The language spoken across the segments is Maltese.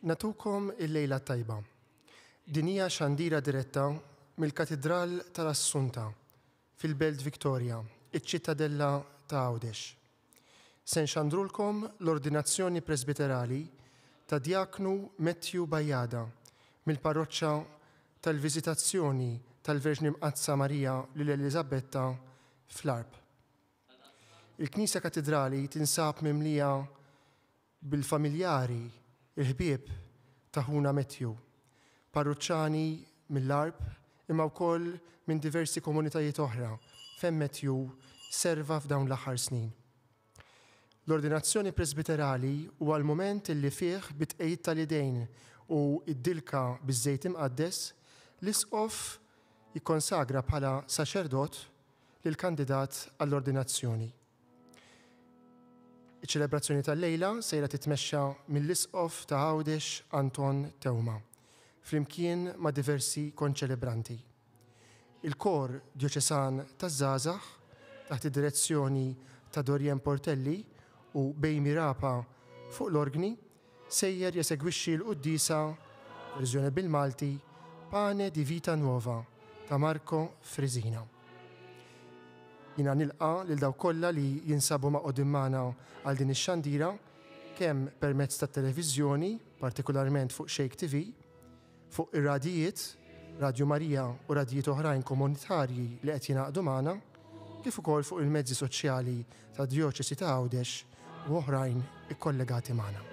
Natukom il-lejla tajba. Dinija xandira diretta mill-Katedral tal-Assunta fil-Belt Victoria, iċ-ċittadella ta' Għawdex. Se nxandrulkom l-ordinazzjoni presbiterali ta' Djaknu Matthew Bajjada mill-parroċċa tal-Viżitazzjoni tal-Verġni Mqazza Marija lil Elisabetta fl-Arb. Il-Knisja Katedrali tinsab mimlija bil-familjari, il-ħbieb ta' ħuna Matthew, parroċċani mill-Arb imma wkoll minn diversi komunitajiet oħra fejn Matthew serva f'dawn l-aħħar snin. L-ordinazzjoni presbiterali huwa l-mument illi fih bitqejjed tal-idejn u id-dilka biż-żejt imqaddes l-isqof jikkonsagra bħala saċerdot lil kandidat għall-ordinazzjoni. Iċ-ċelebrazzjoni tal-lejla sejra titmexxa mill-isqof ta' Għawdex Anton Tewma, flimkien ma' diversi konċelebranti. Il-kor djoċesan taż-żgħażagħ taħt id-direzzjoni ta' Dorien Portelli u Bejmi Rapa fuq l-orgni sejjer jesegwixxi l-qudiesa verżjoni bil-Malti Pane di Vita Nuova ta' Marco Frisina. Jina nilqa lil daw kollha li jinsabu ma' qodimmana għal din ix-xandira kemm permezz tat-televiżjoni, partikolarment fuq Shake TV, fuq ir-radijiet, Radio Marija u radijiet oħrajn komunitarji li qed jingħaqdu magħna, kif ukoll fuq il-mezzi soċjali ta' Djoċesi ta' Għawdex u oħrajn ikkollegati magħna.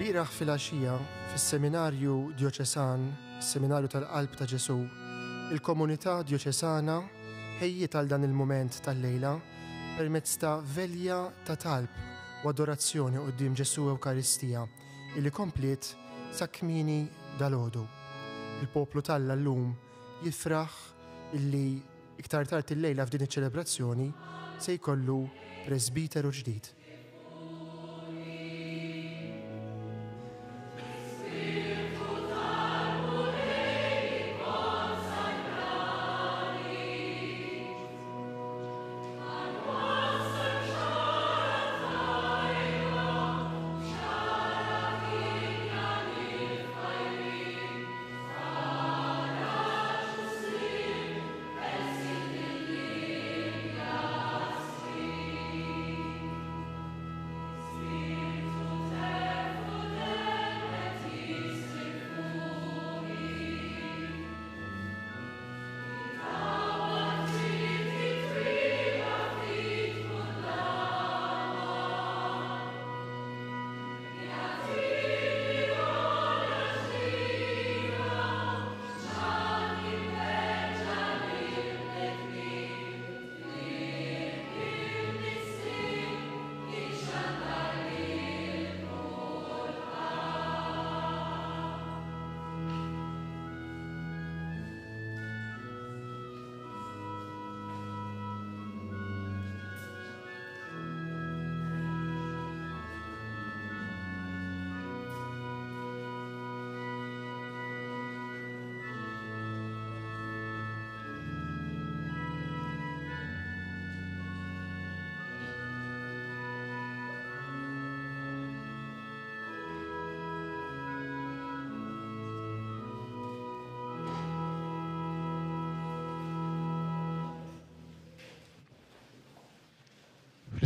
Bieraħ fil-għaxija fis-seminarju djoċesan, is-seminarju tal-Qalb ta' Ġesu, il-komunità djoċesana ħejjiet għal dan il-mument tal-lejla permezz ta' velja ta' talb u adorazzjoni quddiem Ġesu Ewkaristija illi kompliet sa kmieni dalgħodu. Il-poplu Talla llum jifraħ illi iktar tard il-lejla f'din iċ-ċelebrazzjoni se jkollu presbiteru ġdid.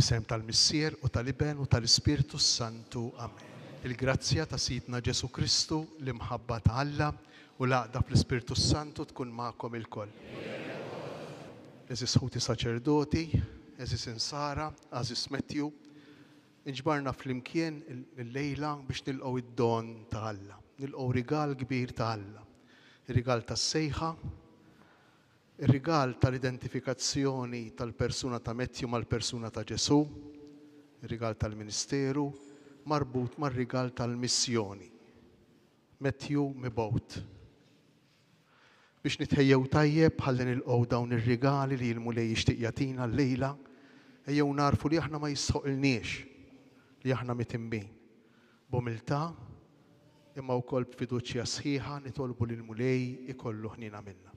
Fisem tal-Missier u tal-Iben u tal-Ispirtu Santu. Amen. Il-grazzja ta' Sidna Ġesu Kristu, l-imħabba ta' Alla u l-għaqda fl-Ispirtu Santu tkun magħkom ilkoll. Eżis ħuti saċerdoti, eżis insara, Aziz Matthew, inġbarna fl-imkien il-lejla biex nilqgħu id-don ta' Alla, nilqgħu rigal kbir ta' Alla, ir-rigal tas-sejħa, ir-rigal tal-identifikazzjoni tal-persuna ta' Matthew mal-persuna ta' Ġesu, ir-rigal tal-Ministeru, marbut mar-rigal tal-missjoni. Matthew mibgħut. Biex nitħejjew tajjeb ħalli nilqgħu dawn ir-rigali li l-Mulej jixtieq jagħtina l-lejla, ejjew narfu li aħna ma jisħoqilniex li aħna mitimbin. B'umiltà imma wkoll b'fiduċja sħiħa nitolbu lil Mulej ikollu ħnina minna.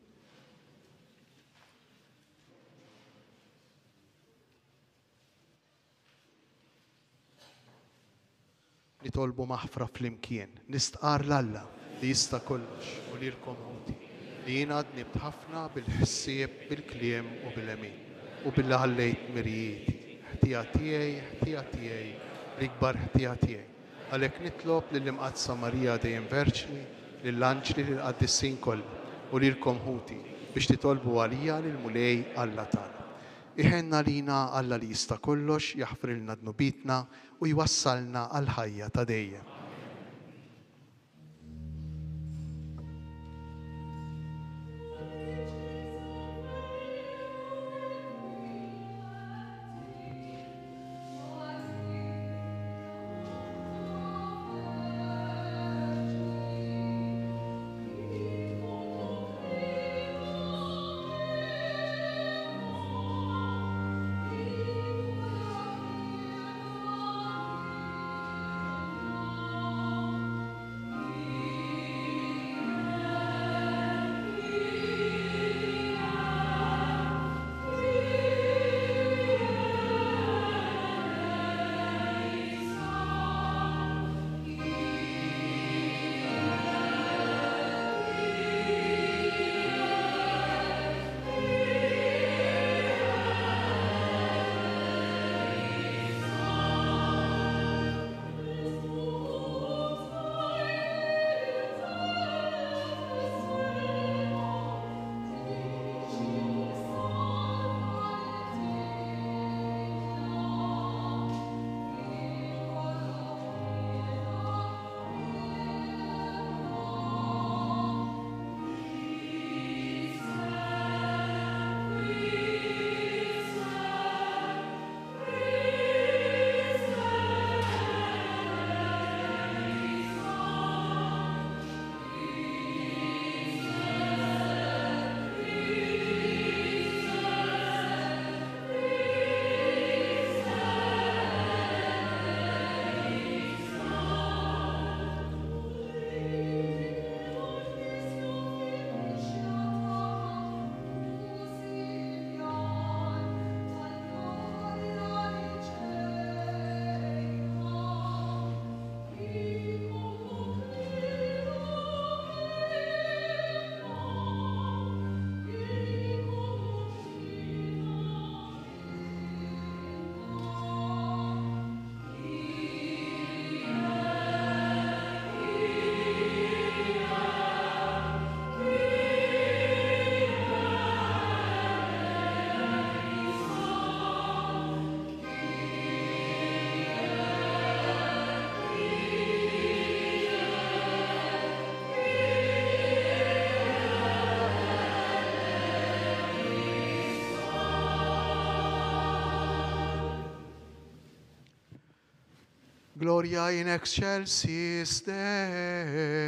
Nitolbu maħfra fl-imkien, nistqar l-Alla li jista' kollox u lilkom ħuti. Li jiena għadnibt ħafna bil-ħsieb, bil-kliem u bil-emin u billi ħallejt mirjieti. Ħtija tiegħi, l-ikbar ħtija tiegħi. Għalhekk nitlob lill-imqadsa Marija dejjem Verġni, lill-anġli lill-qaddissin kollha u lilkom ħuti biex titolbu għalija lill-Mulej Alla tagħna. Iħenna lina Alla li jista' kollox, jaħfrilna dnubitna u jwassalna għal ħajja ta' dejjem. Gloria in excelsis Deo.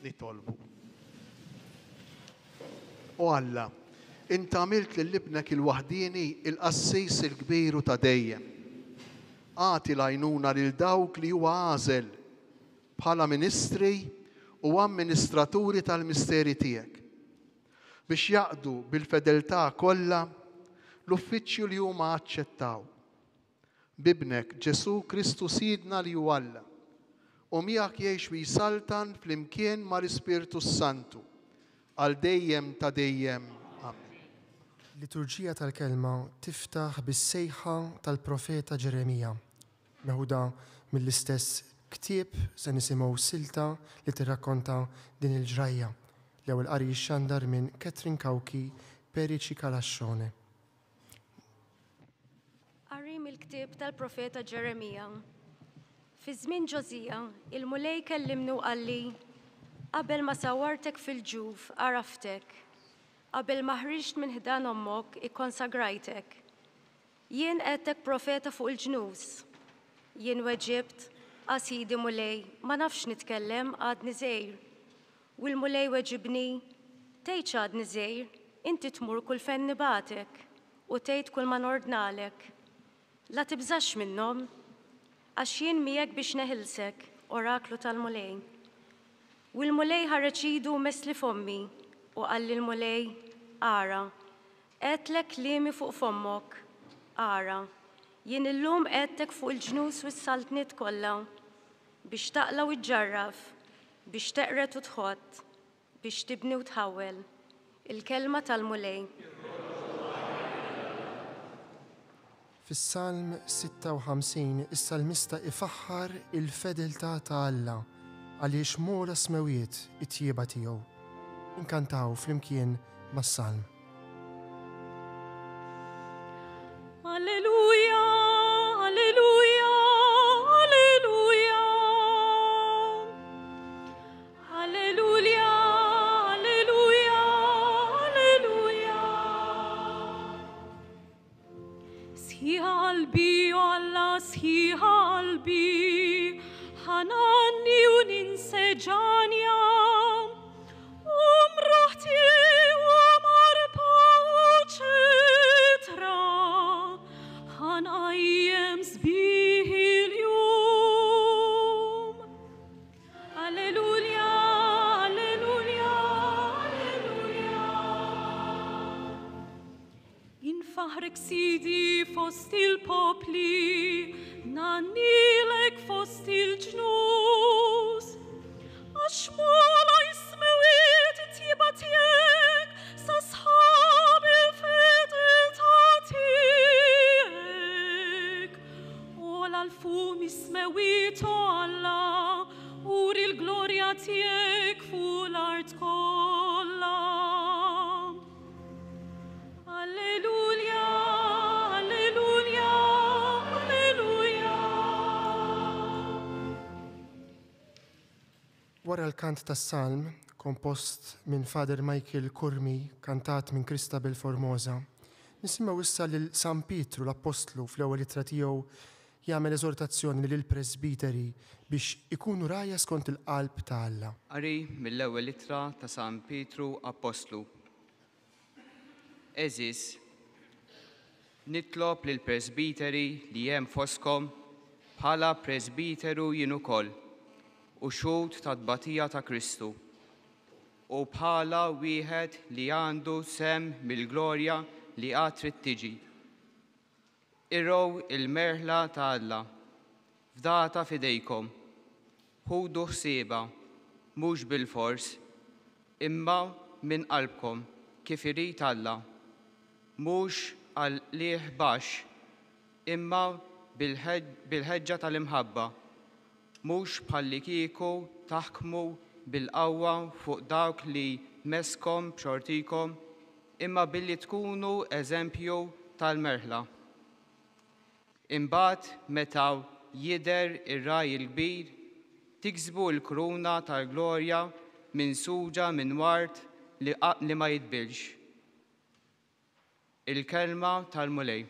nitolbu. U Alla, Inti għamilt lil ibnek il-waħdini il-qassis il-kbiru ta' dejjem. Għati l-għajnuna lil dawk li huwa għażel bħala ministri u amministraturi tal-misteri tiegħek biex jaqdu bil-fedeltà kollha l-uffiċċju li huma aċċettaw. Bibnek Ġesu Kristu Sidna li hu Alla u miegħek jgħix u jsaltan flimkien mal-Ispirtu Santu għal dejjem ta' dejjem. Amen. Liturġija tal-kelma tiftaħ bis-sejħa tal-profeta Ġeremija, meħuda mill-istess ktieb se nisimgħu silta li tirrakkonta din il-ġrajja. L-ewwel qari jixxandar minn Katrin Kawki Periċi Kalaxxone. Qari mill-ktieb tal-profeta Ġeremija. Fi żmien Ġożija, il-mulej kellimni u qalli: qabel ma sawwartek fil-ġuf għaraftek, qabel ma ħriġt minn ħdan ommok ikkonsagrajtek. Jien għedtek profeta fuq il-ġnus. Jien weġibt: Sidi mulej, ma nafx nitkellem għadni żgħir. U l-mulej weġibni: tgħid għadni żgħir, inti tmur kull fejn nibatek u tgħid kull ma nordnalek. La tibżax minnhom, għax jien miegħek biex neħilsek, oraklu tal-mulej. U l-mulej ħareġ idu mesli fommi u qalli l-mulej: ara, għedlek kliemi fuq fommok, ara, jien illum għedtek fuq il-ġnus u s-saltniet kollha biex taqla u tġarraf, biex teqret u tħott, biex tibni u tħawel. Il-kelma tal-mulej. Fis-Salm 56 is-salmista ifaħħar il-fedeltà ta' Alla għaliex mola smewiet it-tjieba tiegħu. Inkantaw flimkien mas-Salm. Alleluja, alleluja, alleluja. Alleluja, alleluja, alleluja. Sħiħa qalbi u Alla sħiħa qalbi, ħananni u ninseġanja. Umroħti u marpa u ċitra, ħanqajjem sbieħ il-jum. Alleluja, alleluja, alleluja. Infaħrek Sidi fost il-popli, nannilek fost il-ġnus. Għax mola jismewiet it-tjieba tiegħek sa sħab il-fedeltà tiegħek. U l-alfum jismewiet o Alla, uri l-glorja tiegħek fuq l-art kollha. Alleluja, alleluja, alleluja. Wara l-kant tas-Salm, kompost minn Father Michael Kurmi, kantat minn Kristabel Formosa, nisimgħu issa lil San Pietru l-Apostlu fl-ewwel ittra tiegħu jagħmel eżortazzjoni lil presbiteri biex ikunu rajja skont il-qalb ta' Alla. Qari mill-ewwel ittra ta' San Pietru Apostlu. Eżis, nitlob lil presbiteri li hemm foskom bħala presbiteru jien ukoll u xhud ta' tbatija ta' Kristu u bħala wieħed li għandu sem mill-glorja li għad trid tiġi. Irrow il-merħla ta' Alla f'data fidejkom, ħudu ħsieba mhux bil-fors imma minn qalbkom kif irid Alla, mhux għal lieħ baxx imma bil-ħeġġa tal-imħabba, mhux bħalli kieku taħkmu bil-qawwa fuq dawk li meskom b'xortikom, imma billi tkunu eżempju tal-merħla. Imbagħad meta jidher ir-raj il-kbir, tiksbu l-kruna tal-glorja minsuġa minn wart li ma jitbilx. Il-kelma tal-mulej.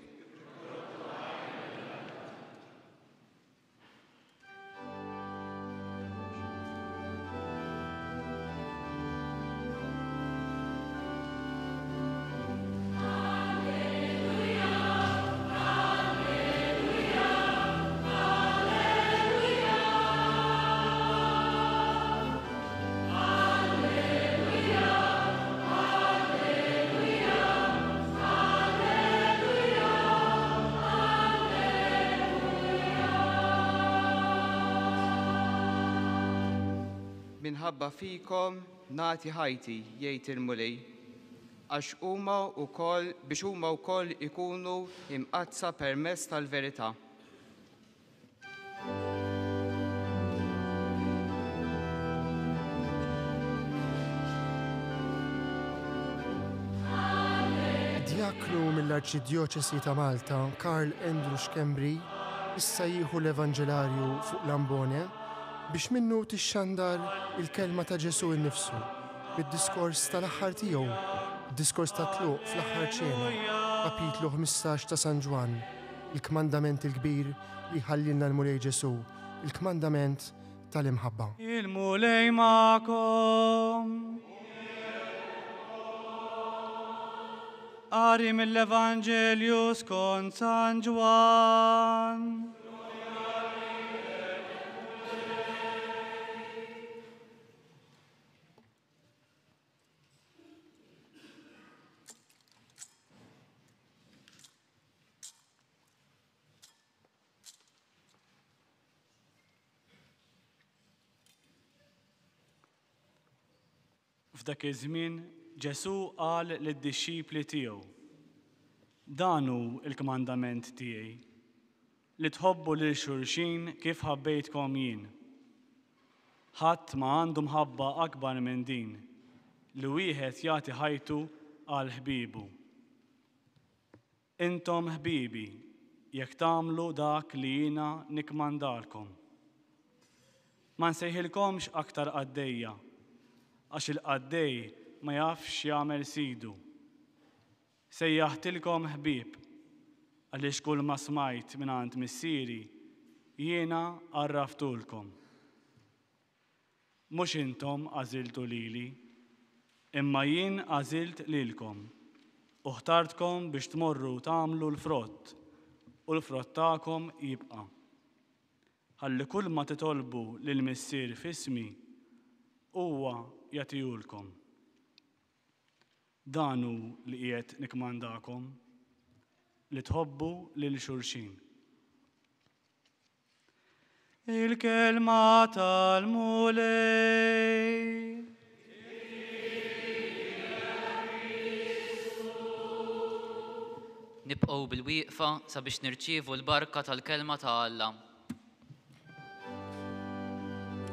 minħabba fikom nagħti ħajti jgħid il-mulej għax biex huma wkoll ikunu imqazza permezz tal-verità. Diaknu mill-Arċidjoċesi ta' Malta, Karl Andrew Xkembri, issa jieħu l-Evanġelarju fuq l-ambone biex minnu tixxandar il-kelma ta' Ġesu innifsu bid-diskors tal-aħħar tiegħu, id-diskors ta' tluq fl-aħħar ċena, kapitlu 15 ta' San Ġwan, il-kmandament il-kbir li ħallilna l-mulej Ġesu, il-kmandament tal-imħabba. Il-mulej ma'kom. Qari mill-Evanġelju skont San Ġwan. F'dak iż-żmien Ġesu qal lid-dixxipli tiegħu: Dan hu l-kmandament tiegħi, li tħobbu lil xulxin kif ħabbejtkom jien. Ħadd ma għandu mħabba akbar minn din, li wieħed jagħti ħajtu għal ħbiebu. Intom ħbiebi, jekk tagħmlu dak li jiena nikkmandalkom. Ma nsejħilkomx aktar qaddejja, għax il-qaddej ma jafx jagħmel sidu. Sejjaħtilkom ħbieb, għaliex kull ma smajt mingħand missieri jiena għarraftulkom. Mhux intom għażiltu lili, imma jien għażilt lilkom u ħtartkom biex tmorru tagħmlu l-frott u l-frott tagħkom jibqa'. Ħalli kull ma titolbu lill-missier f'ismi huwa jagħtihulkom. Dan hu li qiegħed nikkmandakom, li tħobbu lil xulxin. Il-kelma tal-mulej. Nibqgħu bil-wieqfa sabiex nirċievu l-barka tal-kelma ta' Alla.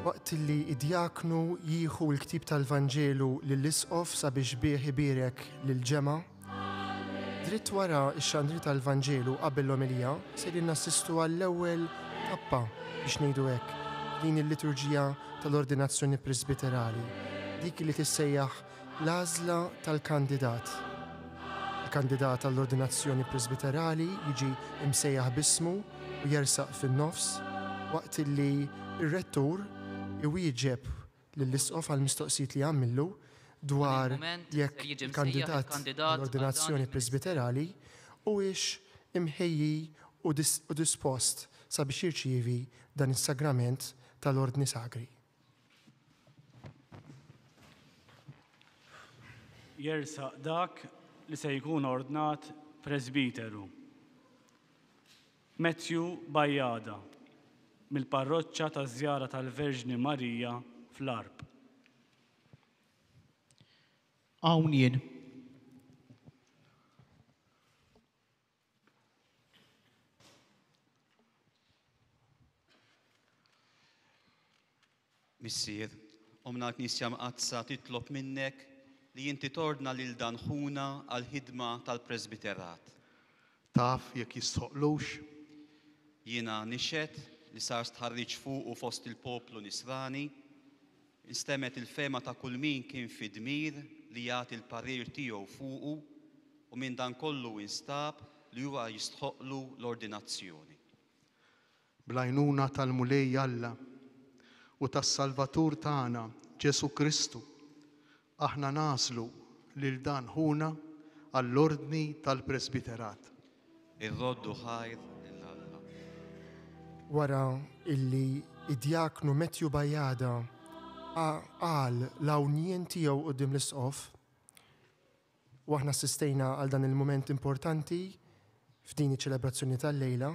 Waqt li id-diaknu jieħu l-ktib tal-Vanġelu lill-isqof sabiex bih ibirek lill-ġema, dritt wara x-xandri tal-Vanġelu qabel l-omilija se nassistu għall-ewwel tappa biex ngħidu hekk din il-liturġija tal-ordinazzjoni presbiterali, dik li tissejjaħ l-għażla tal-kandidat. Il-kandidat tal-ordinazzjoni presbiterali jiġi imsejjaħ bismu u jersaq fin-nofs waqt li ir-rettur iwieġeb lill-isqof għall-mistoqsijiet li għamillu dwar jekk il-kandidat tal-ordinazzjoni presbiterali huwiex imħejji u dispost sabiex jirċievi dan is-sagrament tal-ordni sagri. Jersaq dak li se jkun ordnat presbiteru. Matthew Bajjada, mill-parroċċa taż-Żjara tal-Verġni Marija fl-Arb. Hawn jien. Missier, omna l-Knisja Mqazza titlob minnek li inti tordna lil dan ħuna għal-ħidma tal-presbiterat. Taf jekk jistħoqlux? Jiena nixed li sar tħarriġ fuq u fost il-poplu nisrani, instemet il-fema ta' kull min kien fi dmir li jagħti l-parir tiegħu fuqu u minn dan kollu instab li huwa jistħoqlu l-ordinazzjoni. Blajnuna tal-mulej Alla u tas-Salvatur tagħna Ġesu Kristu, aħna naslu lil dan ħuna għall-ordni tal-presbiterat. Ir-roddu ħajr il-Alla. Wara illi id-diaknu Matthew Bajjada qal l-hawnjien tiegħu quddiem l-isqof, u aħna assistejna għal dan il-moment importanti f'din iċ-ċelebrazzjoni tal-lejla,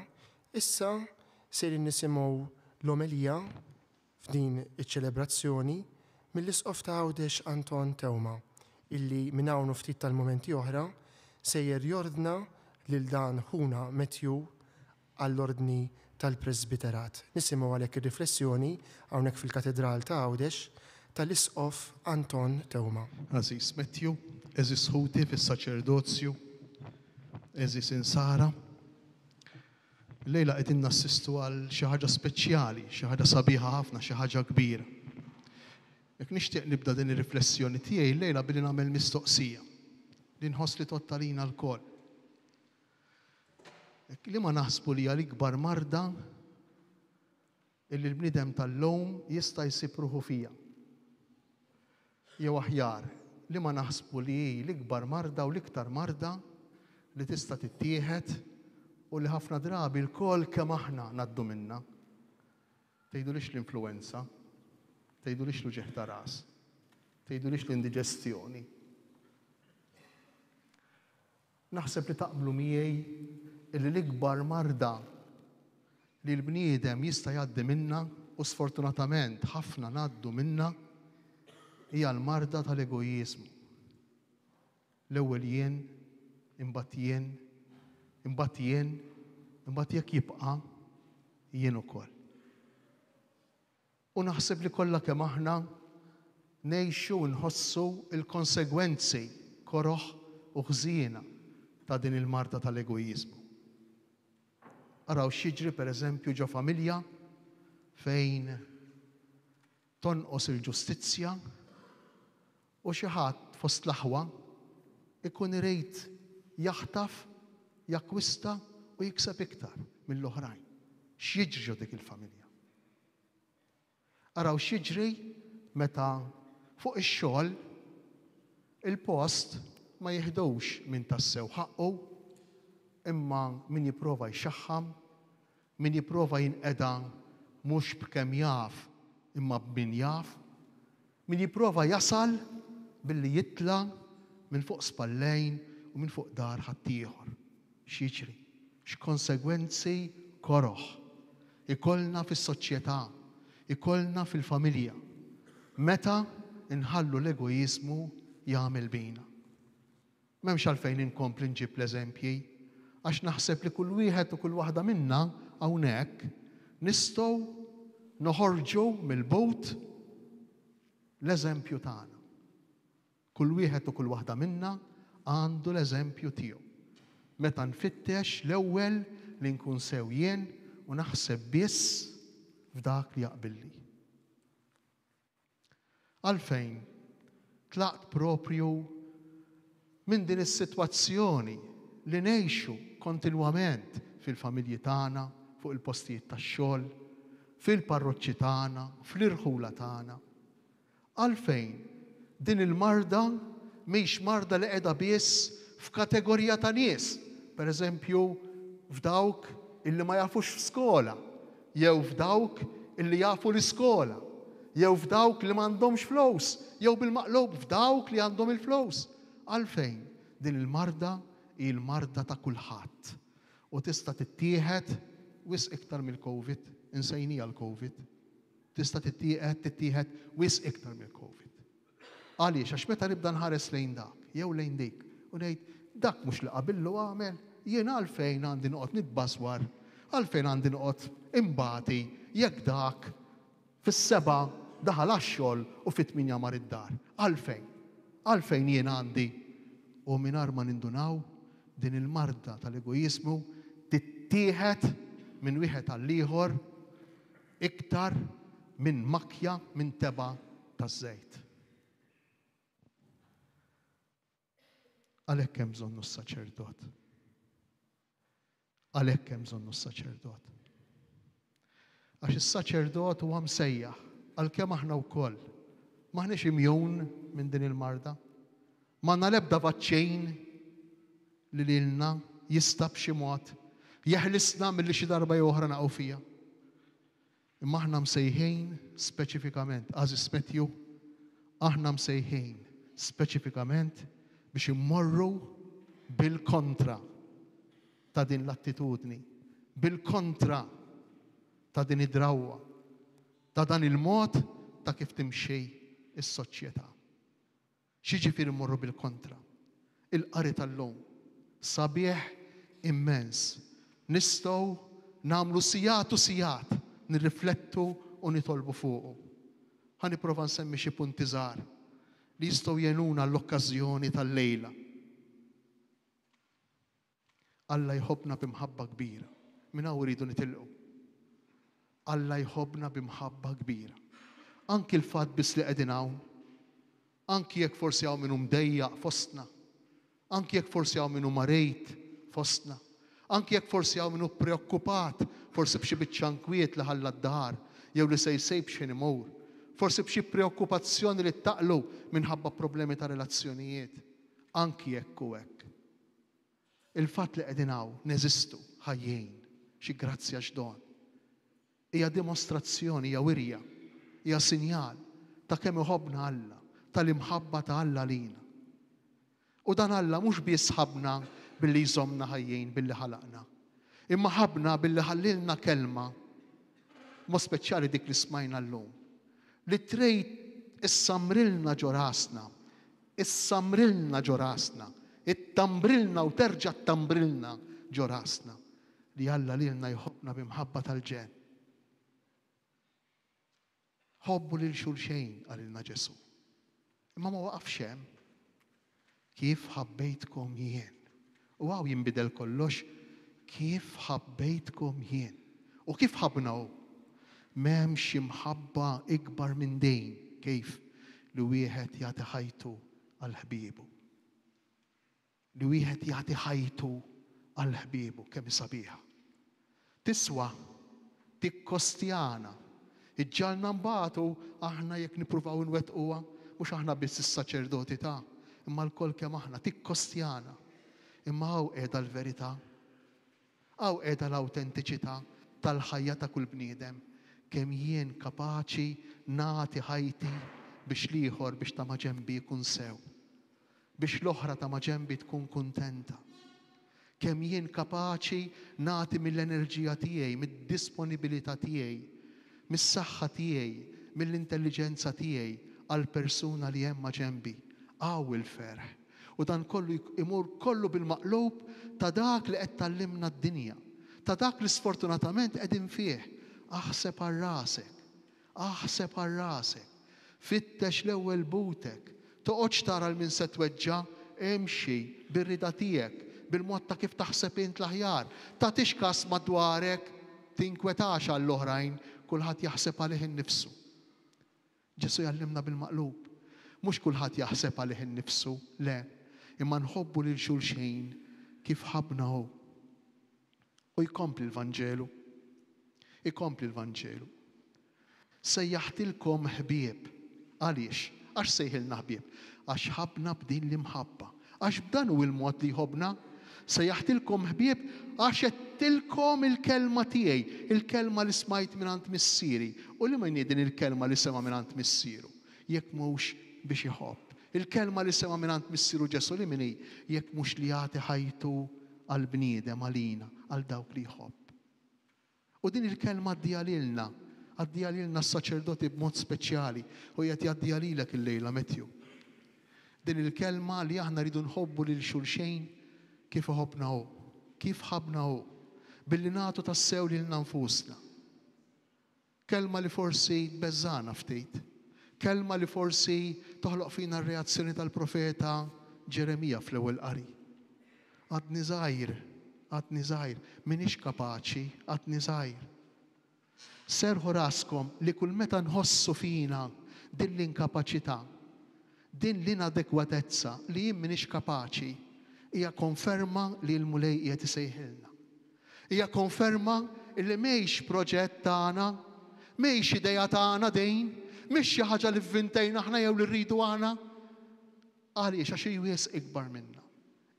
issa ser nisimgħu l-omelija f'din iċ-ċelebrazzjoni mill-Isqof ta' Għawdex Anton Tewma, illi minn hawn ftit tal-momenti oħra sejjer jordna lil dan ħuna Matthew għall-ordni tal-Presbiterat. Nisimgħu għalhekk ir-riflessjoni hawnhekk fil-Katedral ta' Għawdex tal-Isqof Anton Tewma. Aziz Matthew, eżis ħuti fis-saċerdozju, eżis insara. Lejla qed nassistu għal xi ħaġa speċjali, xi ħaġa sabiħa ħafna, xi ħaġa kbira. Jekk nixtieq nibda din ir-riflessjoni tiegħi lejla billi nagħmel mistoqsija li nħoss li tottalina l-koll. Jekk li ma naħsbu li l-ikbar marda illi l-bniedem tal-lowm jista' jsib ruħu fija. Jew aħjar li ma naħsbu li l-ikbar marda u l-iktar marda li tista' tittieħed u li ħafna drabi l-koll kemm aħna ngħaddu minnha. Tgħidulix l-influenza, tgħidulix l-ġeħ ta' ras, tgħidulix l-indiġestjoni. Naħseb li taqblu miegħi illi l-ikbar marda li l-bniedem jista' jgħaddi minnha u sfortunatament ħafna ngħaddu minnha hija l-marda tal-egojiżmu. L-ewwel jien, imbagħad jien, imbagħad jien, imbagħad jekk jibqa' jien ukoll. U naħseb li kollha kemm aħna ngħixu u nħossu l-konsegwenzi koroħ u ħżiena ta' din il-marda tal-egojiżmu. Araw x'jiġri pereżempju ġo familja fejn tonqos il-ġustizzja u xi ħadd fost l-aħwa ikun irid jaħtaf, jakkwista u jikseb iktar mill-oħrajn. X'jiġri ġo dik il-familja? Araw x'jiġri meta fuq ix-xogħol il-post ma jihdux min tassew ħaqqu, imma min jipprova jxaħħam, min jipprova jinqeda mhux b'kemm jaf imma b'min jaf, min jipprova jasal billi jitla minn fuq spallejn u minn fuq dar ħaddieħor. X'jiġri? X'konsegwenzi koroħ ikollna fis-soċjetà, ikollna fil-familja meta inħallu l-egojiżmu jagħmel bina. M'hemmx għalfejn inkompli nġib l-eżempji, għax naħseb li kull wieħed u kull waħda minna hawnhekk nistgħu noħorġu mill-bowt l-eżempju tagħna. Kull wieħed u kull waħda minna għandu l-eżempju tiegħu. Meta nfittex l-ewwel li nkun sew jien u naħseb biss f'dak li jaqbilli. Għalfejn tlaqt proprju minn din is-sitwazzjoni li ngħixu kontinwament fil-familji tagħna, fuq il-postijiet tax-xogħol, fil-parroċċi tagħna, fl-irħula tagħna. Għalfejn din il-marda mhix marda li qiegħda biss f'kategorija ta' nies, pereżempju f'dawk illi ma jafux f'skola, jew f'dawk illi jafu l-iskola, jew f'dawk li m'għandhomx flus, jew bil-maqlub f'dawk li għandhom il-flus. Għalfejn din il-marda hi l-marda ta' kulħadd u tista' tittieħed wisq iktar mill-COVID, insejnija l-COVID. Tista' tittieħed wisq iktar mill-COVID. Għaliex għax meta nibda nħares lejn dak, jew lejn dik, u ngħid dak mhux li qabillu għamel, jien għalfejn għandi noqgħod nitbaswar, għalfejn għandi noqgħod imbagħti jekk dak fis-7 daħal għax-xogħol u fit-8 mar id-dar. Għalfejn jien għandi u mingħajr ma nindunaw din il-marda tal-egojiżmu tittieħed minn wieħed għal ieħor iktar minn makja minn teba taż-żejt. Għalhekk hemm bżonn s-saċerdot. Għalhekk hemm bżonn s-saċerdot. Għax is-saċerdot huwa msejjaħ għalkemm aħna wkoll m'aħniex imjun minn din il-marda. M'għandna l-ebda vaċċejn li lilna jista' b'xi mod jeħlisna milli xi darba jew oħra naqgħu fiha. Imma aħna msejħin speċifikament, Aziz Matthew, aħna msejħin speċifikament biex immorru bil-kontra ta' din l-attitudni, bil-kontra ta' din id-drawwa, ta' dan il-mod ta' kif timxej is-soċjetà. X'jiġifieri mmorru bil-kontra? Il-qari tal-lum sabiħ immens. Nistgħu nagħmlu sigħat u sigħat nirriflettu u nitolbu fuqu. Ħanipprova nsemmi xi punti żgħar li jistgħu jgħinuna l-okkażjoni tal-lejla. Alla jħobbna bimħabba kbira. Min hawn iridu nitilqu. Alla jħobbna bimħabba kbira. Anki l-fatt biss li qegħdin hawn, anki jekk forsi hawn minnu mdejjaq fostna, anki jekk forsi hawn minnu marejt fostna, anki jekk forsi hawn minnu preokkupat, forsi b'xi biċċankwiet li ħalla d-dar, jew li se jsejb xi imur, forsi b'xi preokkupazzjoni li ttaqlu minħabba problemi ta' relazzjonijiet, anki jekk u hekk. Il-fatt li qegħdin hawn neżistu ħajjin, xi grazzja x'don. Hija dimostrazzjoni, hija wirja, hija sinjal ta' kemm iħobbna Alla, tal-imħabba ta' Alla lina. U dan Alla mhux biss ħabna billi jżommna ħajjin billi ħalaqna. Imma ħabna billi ħallilna kelma, mo speċjali dik li smajna llum, li trid issamrilna ġorasna, issamrilna ġorasna, ittambrilna u terġa' tambrilna ġorasna li Alla lilna jħobbna bimħabba tal-ġen. Ħobbu lil xulxejn qalilna Ġesu. Imma ma waqafx hemm. Kif ħabbejtkom jien. U għaw jinbidel kollox, kif ħabbejtkom jien. U kif ħabna hu? M'hemmx imħabba ikbar minn dejn kif li wieħed jagħti ħajtu għal ħbiebu. Li wieħed jagħti ħajtu għal ħbiebu kemm sabiħa. Tiswa tikkostjana. Iġġalna mbagħtu aħna jekk nippruvaw nwettquha, mhux aħna biss is-saċerdoti ta' imma l-kol kemm aħna tikkostjana. Imma hawn qiegħda l-verità. Hawn qiegħda l-awtentiċità tal-ħajja ta' kull bniedem kemm jien kapaċi nagħti ħajti biex l-ieħor biex ta' ma' ġenbi jkun sew. Biex l-oħra ta' ma' ġenbi tkun kuntenta. Kemm jien kapaċi nagħti mill-enerġija tiegħi, mid-disponibilità tiegħi, mis-saħħa tiegħi, mill-intelligenza tiegħi għal persuna li hemm ma' ġenbi. Hawn il-ferħ. U dan kollu imur kollu bil-maqlub ta' dak li qed tallimna d-dinja, ta' dak li sfortunatament qegħdin fih. Aħseb għal rasek, aħseb għal rasek, fittex l-ewwel butek, toqgħodx tara l min se tweġġa' imxi bir-rida tiegħek, bil-mod ta' kif taħseb int l-aħjar, tagħtix każ madwarek, tinkwetax għall-oħrajn, kulħadd jaħseb għalih innifsu. Ġesu jallimna bil-maqlub. Mhux kulħadd jaħseb għalih innifsu, le, imma nħobbu lil xulxejn kif ħabna hu. U jkompli l-Vanġelu. Ikompli l-Vanġelu. Sejjaħtilkom ħbieb. Għaliex? Għax sejħilna ħbieb? Għax ħabna b'din l-imħabba. Għax b'dan hu l-mod li jħobbna. Sejjaħtilkom ħbieb għax qedtilkom il-kelma tiegħi, il-kelma li smajt mingħand missieri. U li ma jniedin il-kelma li sema mingħand missieru, jekk mhux biex iħobb. Il-kelma li sema mingħand missieru Ġesu li minni, jekk mhux li jagħti ħajtu għal bniedem għalina, għal dawk li jħobb. U din il-kelma għaddija lilna s-saċerdoti b'mod speċjali u qed jgħaddija lilek il-lejla Metju. Din il-kelma li aħna rridu nħobbu lil xulxejn kif ħobna hu, kif ħabna hu, billi nagħtu tassew lilna nfusna. Kelma li forsi beżżana ftit, kelma li forsi toħloq fina r-reazzjoni tal-profeta Ġeremija fl-ewwel qari. Għadni żgħir, minix kapaċi, għadni żgħir. Serħu raskom li kull meta nħossu fina din l-inkapaċità, din l-inadekwatezza li jien minix kapaċi, hija konferma li l-mulej qiegħed isejħilna. Hija konferma li m'hemmx proġett tagħna, m'hemmx idea tagħna dejn, mhix xi ħaġa li vvintejna aħna jew li rridu aħna. Għaliex għax wijes ikbar minna,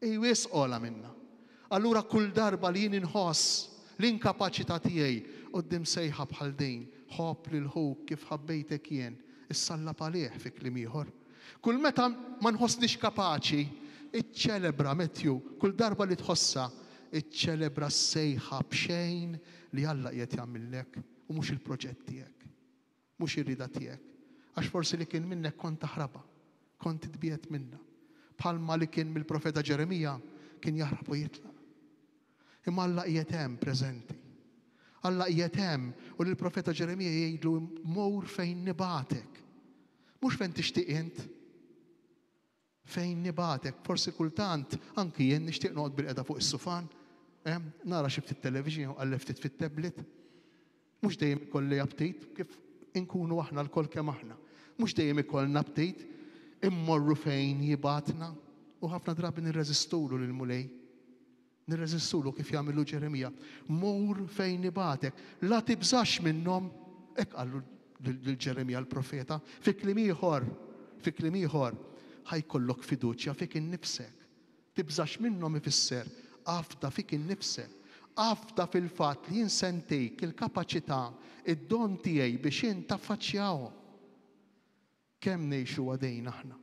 wijes ola minna. Allura kull darba li jien inħoss l-inkapaċità tiegħi quddiem sejħa bħal din, ħobb lil ħuk kif ħabbejtek jien, issallab għalih fi kliem ieħor. Kull meta ma nħossniex kapaċi, iċċelebra Metju, kull darba li tħossa, iċċelebra s-sejħa b'xejn li Alla qiegħed jagħmellek u mhux il-proġett tiegħek, mhux ir-rida tiegħek. Għax forsi li kien minnek kont taħraba, kont tbiet minna. Bħalma li kien mill-profeta Ġeremija kien jaħrab u jitlaq. Imma Alla qiegħed hemm preżenti. Alla qiegħed hemm u lill-profeta Ġeremija jgħidlu mur fejn nibatek. Mhux fejn tixtieq int. Fejn nibatek. Forsi kultant anki jien nixtieq noqgħod bil-qeda fuq is-sufan, nara xi ftit television u qallef ftit fit-tablet. Mhux dejjem ikolli aptit kif inkunu aħna l-kol kemm aħna. Mhux dejjem ikollna aptit immorru fejn jibatna u ħafna drabi nirreżistulu lil mulej. Nirreżistulu kif jagħmilu Ġeremija. Mur fejn nibatek, la tibżax minnhom, hekk qallu lil Ġeremija l-profeta, fi kliem ieħor ħajkollok fiduċja fik innifsek. Tibżax minnhom ifisser għafda fik innifsek. Għafda fil-fatt li jinsentejk il-kapaċità, id-don tiegħi biex jien taffaċċjawhom. Kemm ngħixu għadejn aħna?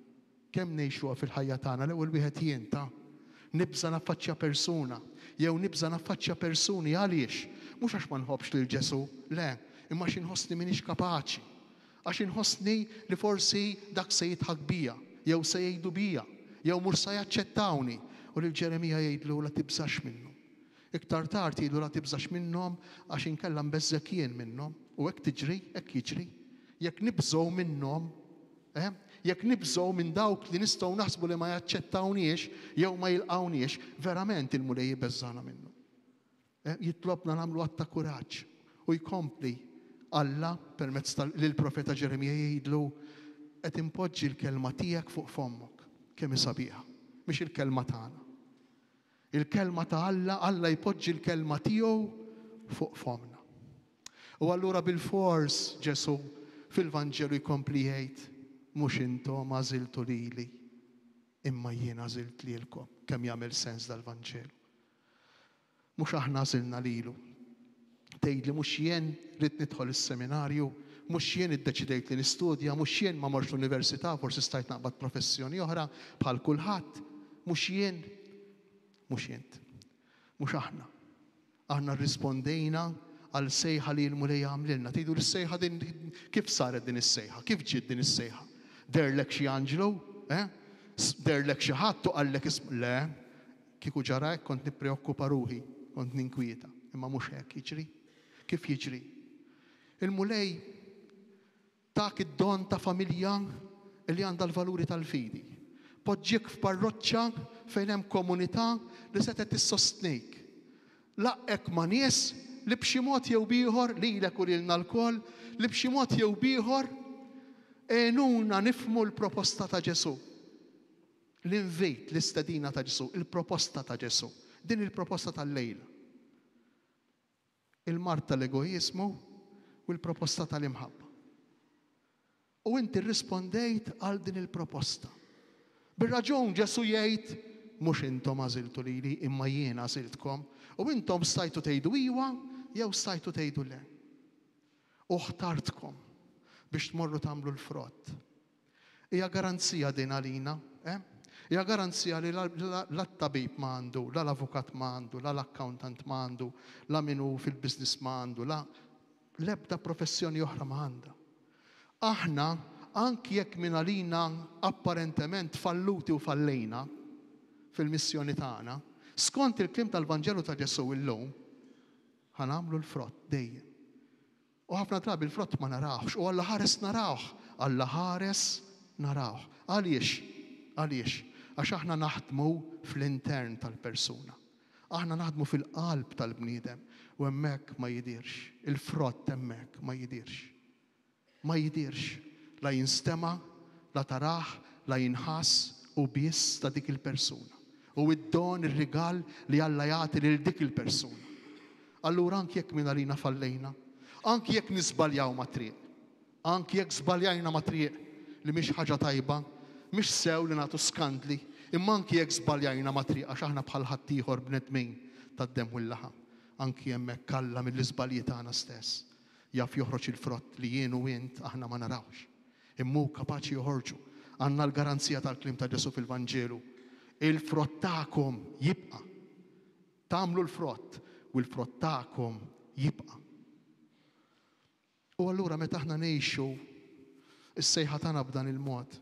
Kemm ngħixu fil-ħajja tagħna l-ewwel wieħed jien ta' nibża naffaċċja persuna, jew nibża naffaċċja persuni għaliex? Mhux għax ma nħobbx lil Ġesu, le, imma għax inħossni m'iniex kapaċi. Għax inħossni li forsi dak se jidħak bija, jew se jgħidu bija, jew mhux se jaċċettawni. U lil Ġeremija jgħidlu la tibżax minnhom. Iktar tard jgħidu la tibżax minnhom għax inkella nbeżżek jien minnhom. U hekk tiġri, hekk jiġri. Jekk nibżgħu minnhom, jekk nibżgħu minn dawk li nistgħu naħsbu li ma jaċċettawniex jew ma jilqawniex, verament il-mulej jibbeżżana minnu. Jitlobna nagħmlu għatt ta' kuraġġ u jkompli Alla permezz lill-profeta Ġeremija jgħidlu qed impoġġi l-kelma tiegħek fuq fommok kemm sabiħa, mhix il-kelma tagħna. Il-kelma ta' Alla jpoġġi l-kelma tiegħu fuq fomna. U allura bil-fors Ġesu fil-Vanġelu jkompli jgħid mhux intom għażiltu lili, imma jien għażilt lilkom. Kemm jagħmel sens dal-Vanġelu. Mhux aħna għażilna lilu. Tgħidli mhux jien rid nidħol is-seminarju, mhux jien iddeċidejt li nistudja, mhux jien ma morx l-università, forsi stajt naqbad professjoni oħra bħal kulħadd, mhux jien, mhux jint, mhux aħna. Aħna rrispondejna għal sejħa li l-mulej għamlilna. Tgħidu l-sejħa din kif saret din is-sejħa? Kif ġiet din is-sejħa? Derlek xi anġlu? Derlek xi ħadd u qallek le, kieku ġara hekk kont nippreokkupa ruħi, kont ninkwieta. Imma mhux hekk jiġri. Kif jiġri? Il-mulej tak id-don ta' familja li għandha l-valuri tal-fidi. Poġġiek f'parroċċa fejn hemm komunità li setet tissostnik. Laqqek ma' nies li b'xi mod jew ieħor lilek u lilna l-koll, li b'xi mod jew ieħor għenuna nifhmu l-proposta ta' Ġesu. L-invejt, l-istedina ta' Ġesu, il-proposta ta' Ġesu. Din il-proposta tal-lejla. Il-mart tal-egoizmu u l-proposta tal-imħabba. U inti rrispondejt għal din il-proposta. Bir-raġun Ġesu jgħid mhux intom għażiltu lili imma jien għażiltkom u intom stajtu tgħidu iwa jew stajtu tgħidu le. U ħtartkom biex tmorru tagħmlu l-frott. Hija garanzija din għalina, hija garanzija li l-tabib ma għandu, la l-avukat ma għandu, la l-accountant ma għandu, la minu fil-business ma għandu, la l-ebda professjoni oħra ma għandha. Aħna, anki jekk minn għalina apparentement falluti u fallejna fil-missjoni tagħna, skont il-klim tal-Vanġelu ta' Ġesu illum, ħanamlu l-frott dejjem. U ħafna drabi l-frott ma narawx, u Alla ħares narawh, Alla ħares narawh. Għaliex? Għax aħna naħdmu fl-intern tal-persuna. Aħna naħdmu fil-qalb tal-bniedem u hemmhekk ma jidirx. Il-frott hemmhekk ma jidirx. Ma jidirx. La jinstema, la taraħ, la jinħass u biss ta' dik il-persuna. U id-don ir-rigal li Alla jagħti lil dik il-persuna. Allura anki jekk minn għalina fallejna, anki jekk nisbaljaw ma' triq, anki jekk żbaljajna ma' triq li mhix ħaġa tajba, mhix sew li nagħtu skandli, imma anki jekk żbaljajna ma' triq għax aħna bħal ħaddieħor bnedmin tad-demm u l-laħam. Anki hemmhekk Alla mill-iżbalji tagħna stess jaf joħroġ il-frott li jien u int aħna ma narawx. Immu kapaċi joħorġu. Għandna l-garanzija tal-klim ta' Ġesu fil-Vanġelu. Il-frott tagħkom jibqa'. Tagħmlu l-frott u l-frott tagħkom jibqa'. U allura meta aħna ngħixu Is-sejħa tagħna b'dan il-mod.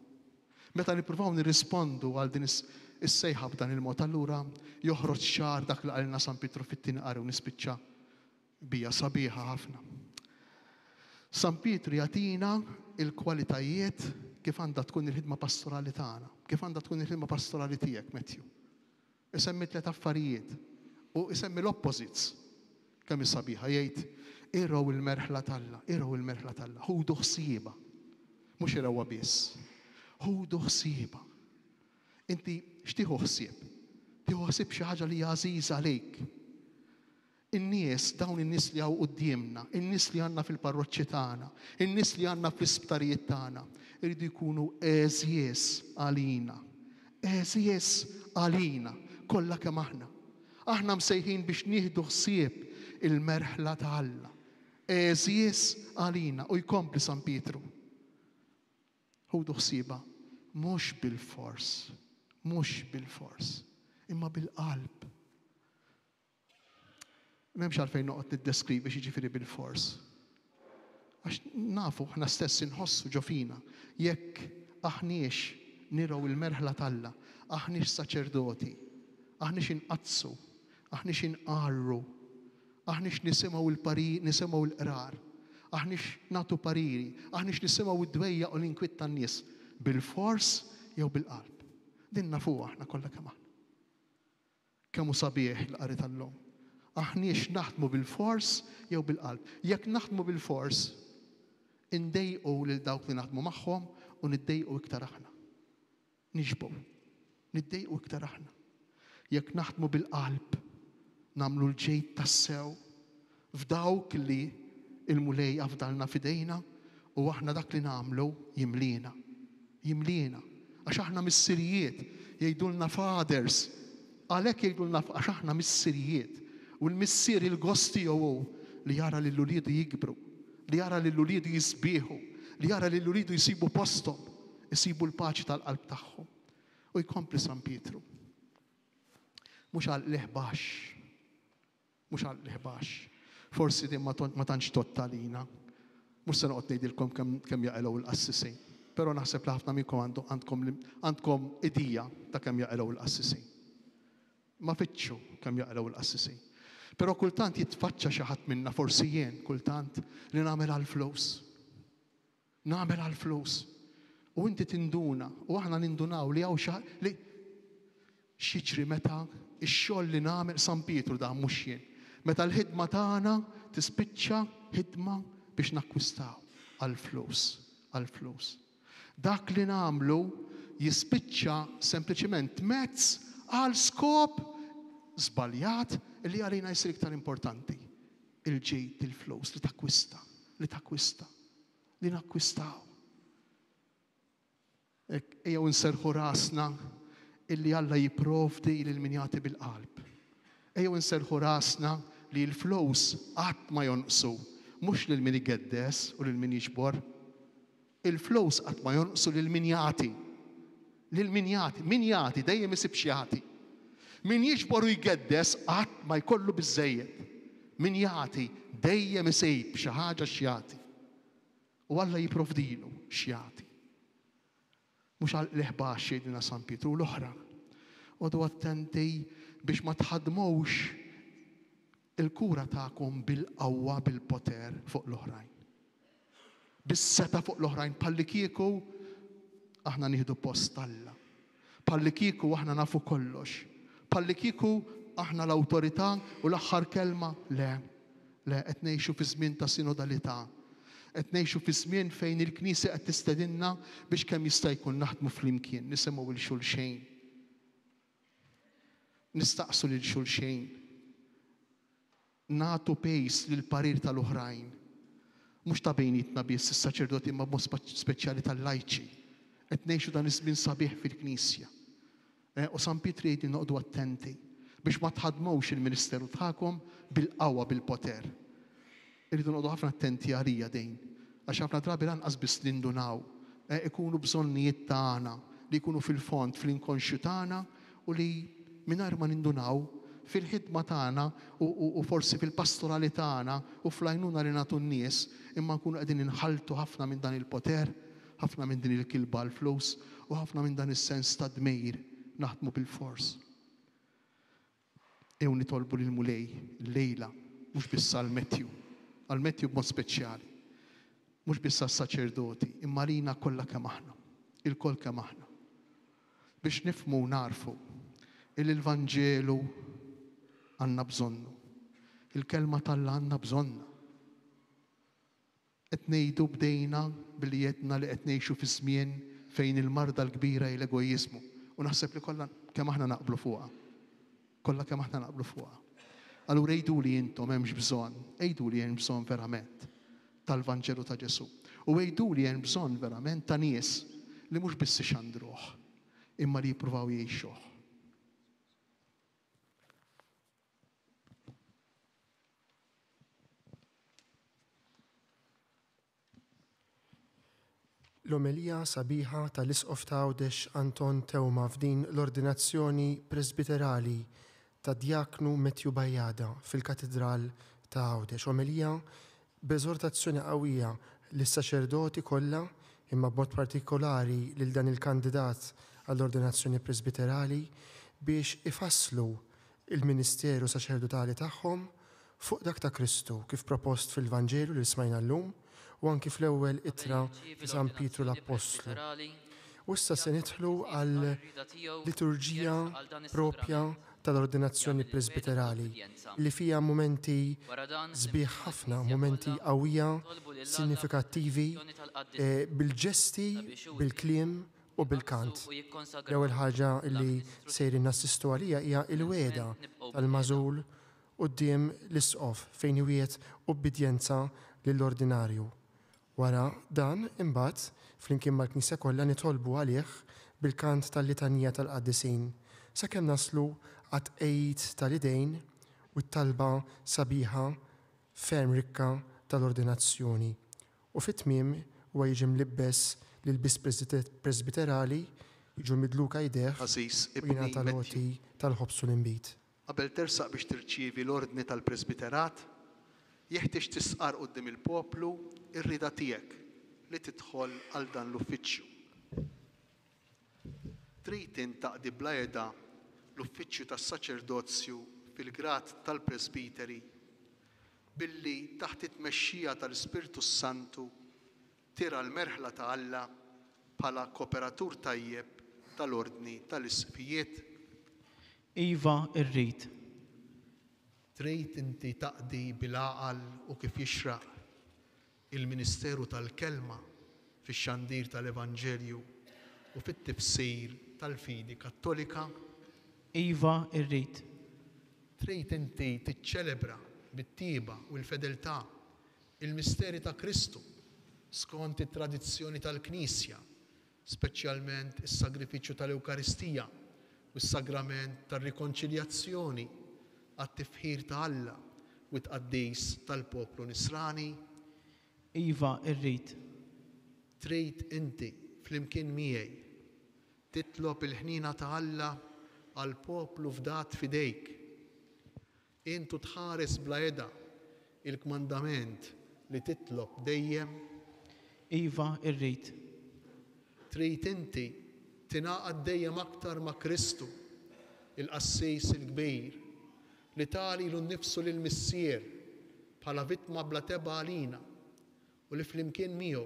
Meta nippruvaw nirrispondu għal din is-sejħa b'dan il-mod, allura joħroġ ċar dak li qalilna San Pietru fit-tieni qari u nispiċċa bija sabiħa ħafna. San Pietru jagħtina il-kwalitajiet kif għandha tkun il-ħidma pastorali tagħna, kif għandha tkun il-ħidma pastorali tiegħek, Matthew. Isemmi 3 affarijiet u isemmi l-opposites kemm sabiħa jgħid iraw il-merħla talla, iraw il-merħla talla, ħudu ħsieba. Mhux irawha biss. Ħudu ħsieba. Inti x'tieħu ħsieb? Tieħu ħsieb xi ħaġa li hija għażiża għalik. In-nies, dawn in-nies li hawn qudiemna, in-nies li għandna fil-parroċċi tagħna, in-nies li għandna fl-isptarijiet tagħna, iridu jkunu eżjes għalina. Eżjes għalina, kollha kemm aħna. Aħna msejħin biex nieħdu ħsieb il-merħla ta' Alla. Eżjes għalina u jkompli San Pietru. Ħudu ħsieba mhux bil-fors, imma bil-qalb. M'hemmx għalfejn noqgħod niddeskrivi x'jiġifieri bil-fors. Għax nafu aħna stess inħossu ġo fina jekk aħniex niraw il-merħla talla, aħniex saċerdoti, aħniex inqazzu, aħniex inqarru, aħniex nisimgħu il-parir, nisimgħu l-qrar, aħniex nagħtu pariri, aħniex nisimgħu id-dwejja u l-inkwitt tan-nies bil-fors jew bil-qalb. Din nafuha aħna kollha kemm aħna. Kemm hu sabiħ l-qari tal-lum. Aħniex naħdmu bil-fors jew bil-qalb. Jekk naħdmu bil-fors, indejqu lil dawk li naħdmu magħhom u niddejqu iktar aħna. Niġbu, niddejqu iktar aħna. Jekk naħdmu bil-qalb, nagħmlu l-ġejt tas-sew f'dawk li il-mulej afdalna fidejna u aħna dak li nagħmlu jimlina. Għax aħna mis-sirijiet jgħidulna fathers, għalhekk jgħidulna għax aħna mis-sirijiet. U l-missier il-gosti jew li jara li l-uliedu jikbru, li jara li l-uliedu jisbieħu, li jara li l-uliedu jisibu postom, jisibu l-paċi tal-qalb tagħhom. U jkompli San Pietru. Mhux għal l-ħbax. Forsi din ma tantx tottalina. Mhux se noqgħod ngħidilkom kemm jaqilgħu l-qassisejn. Però naħseb li ħafna minnkom għandkom idea ta' kemm jaqilgħu l-qassisejn. Ma fitxu kemm jaqilgħu l-qassisejn. Pero kultant jitfaċċa xi ħadd minna forsi jien kultant li nagħmel għall-flus. Nagħmel għall-flus. U inti tinduna u aħna nindunaw li hawn li xiġri meta x-xogħol li nagħmel San Pietru da mhux jien. Meta l-ħidma tagħna tispiċċa ħidma biex nakkwistaw għall-flus. Dak li nagħmlu jispiċċa sempliċement mezz għal skop żbaljat li għalina jsir iktar importanti. Il-ġejt, il-flows, li takwista, li nakkwistaw. Ejjew inserħu rasna illi Alla jipprovdi lil min jagħti bil-qalb. Ejjew inserħu rasna li l-flows qatt ma jonqsu, mhux lil min igeddes u lil min jiġbor. Il-flows qatt ma jonqsu lil min jagħti. Min jagħti dejjem isib xi jagħti. Min jiġbor u jgeddes qatt ma jkollu biżżejjed. Min jagħti dejjem isejb xi ħaġa x'jagħti. U Alla jipprovdilu x'jagħti. Mhux għal l-ħbax jgħidilna San Pietru l-oħra. Għodu attenti biex ma tħadmux il-kura tagħkom bil-qawwa bil-poter fuq l-oħrajn. Bis-seta fuq l-oħrajn palli kieku aħna nieħdu post Alla. Palli kieku aħna nafu kollox. Palli kieku aħna l-awtorità u l-aħħar kelma le qed ngħixu fi żmien ta' sinodalità. Qed ngħixu fi żmien fejn il-Knisja qed tistedinna biex kemm jista' jkun naħdmu flimkien, nisimgħu lil xulxejn. Nistaqsu lil xulxejn. Nagħtu pejs lil parir tal-oħrajn. Mhux ta' bejnietna biss is-saċerdoti imma b'mod speċjali tal-lajċi. Qed ngħixu dan iż-żmien sabiħ fil-Knisja. U San Pietru jgħid noqgħdu attenti biex ma tħadmux il-ministeru tagħkom bil-qawwa bil-poter. Irridu noqgħdu ħafna attenti għalija dejn, għax ħafna drabi lanqas biss nindunaw, ikunu bżonnijiet tagħna li jkunu fil-fond fl-inkonxju tagħna u li mingħajr ma nindunaw fil-ħidma tagħna u forsi fil-pastorali tagħna u fl-għajnuna li nagħtu n-nies imma nkunu qegħdin inħaltu ħafna minn dan il-poter, ħafna minn din il-kilba l-flus u ħafna minn dan is-sens ta' dmejr naħdmu bil-fors. Ew nitolbu lil mulej l-lejla mhux biss għall-Mettju, għall-Mettju b'mod speċjali, mhux biss għas-saċerdoti, imma lina kollha kemm aħna, il-koll kemm aħna. Biex nifhmu narfu il-Vanġelu għandna bżonnu, il-kelma tal-Alla għandna bżonna. Qed ngħidu bdejna billi jedna li qed ngħixu fi żmien fejn il-marda l-kbira hi l-egojiżmu u naħseb li kollha kemm aħna naqblu fuqha. Kollha kemm aħna naqblu fuqha. Allura ejduli intom hemmx bżonn, ejduli hemm bżonn verament tal-Vanġelu ta' Ġesu. U ejduli hemm bżonn verament ta' nies li mhux biss ixandruh, imma li jippruvaw jgħixuh. L-omelija sabiħa tal-Isqof ta' Għawdex Anton Tewma f'din l-ordinazzjoni presbiterali ta' Djaknu Mettju Bajjada fil-Katedral ta' Għawdex. Omelija b'eżortazzjoni qawwija lis-saċerdoti kollha, imma b'mod partikolari lil dan il-kandidat għall-ordinazzjoni presbiterali biex ifasslu il-ministeru saċerdotali tagħhom fuq dak ta' Kristu kif propost fil-Vanġelu li smajna llum u anki fl-ewwel ittra San Pietru l-Apostlu. U issa se nidħlu għal liturġija propja tal-ordinazzjoni presbiterali li fija momenti sbieħ ħafna, momenti qawwija, sinifikattivi, bil-ġesti, bil-kliem u bil-kant. L-ewwel ħaġa li sejrin nassistu għalija hija il-weda tal-mażul quddiem l-Isqof fejn iwiet ubbidjenza lill-ordinarju. Wara dan imbagħad flimkien mal-Knisja kollha nitolbu għalih bil-kant tal-litanija tal-qaddisin sakemm naslu għat-tqejjid tal-idejn u t-talba sabiħa ferm rikka tal-ordinazzjoni. U fit-tmiem huwa jiġi mlibbes lill-bis presbiterali jiġu midluka jdejh u jingħata l-għoti tal-ħobs u l-inbit. Qabel tersaq biex tirċievi l-ordni tal-presbiterat, jeħtieġ tisqar quddiem il-poplu ir-rida tiegħek li tidħol għal dan l-uffiċċju. Trid intaqdi bla għeda l-uffiċċju tas-saċerdozju fil-grad tal-presbiteri billi taħt it-tmexxija tal-Ispirtu Santu tira l-merħla ta' Alla bħala kooperatur tajjeb tal-ordni tal-isfijiet. Iva irrid. Trid inti taqdi bil-għaqal u kif jixraq il-Ministeru tal-Kelma fix-xandir tal-Evanġelju u fit-tifsir tal-fidi Kattolika. Iva irrid. Trid inti tiċċelebra bit-tieba u l-fedeltà il-misteri ta' Kristu skont it-tradizzjoni tal-Knisja, speċjalment is-sagrifiċċju tal-Ewkaristija u s-sagrament tar-rikonċiljazzjoni għat-tifħir ta' Alla u t-qaddis tal-poplu Nisrani. Iva irrid. Trid inti flimkien miegħi titlob il-ħnina ta' Alla għal poplu fdat fidejk. Intu tħares bla għeda il-kmandament li titlob dejjem. Iva irrid. Trid inti tingħaqad dejjem aktar ma' Kristu, il-qassis il-kbir, li tali l-nifsu lill-missier bħala vittma bla teba għalina u li flimkien miegħu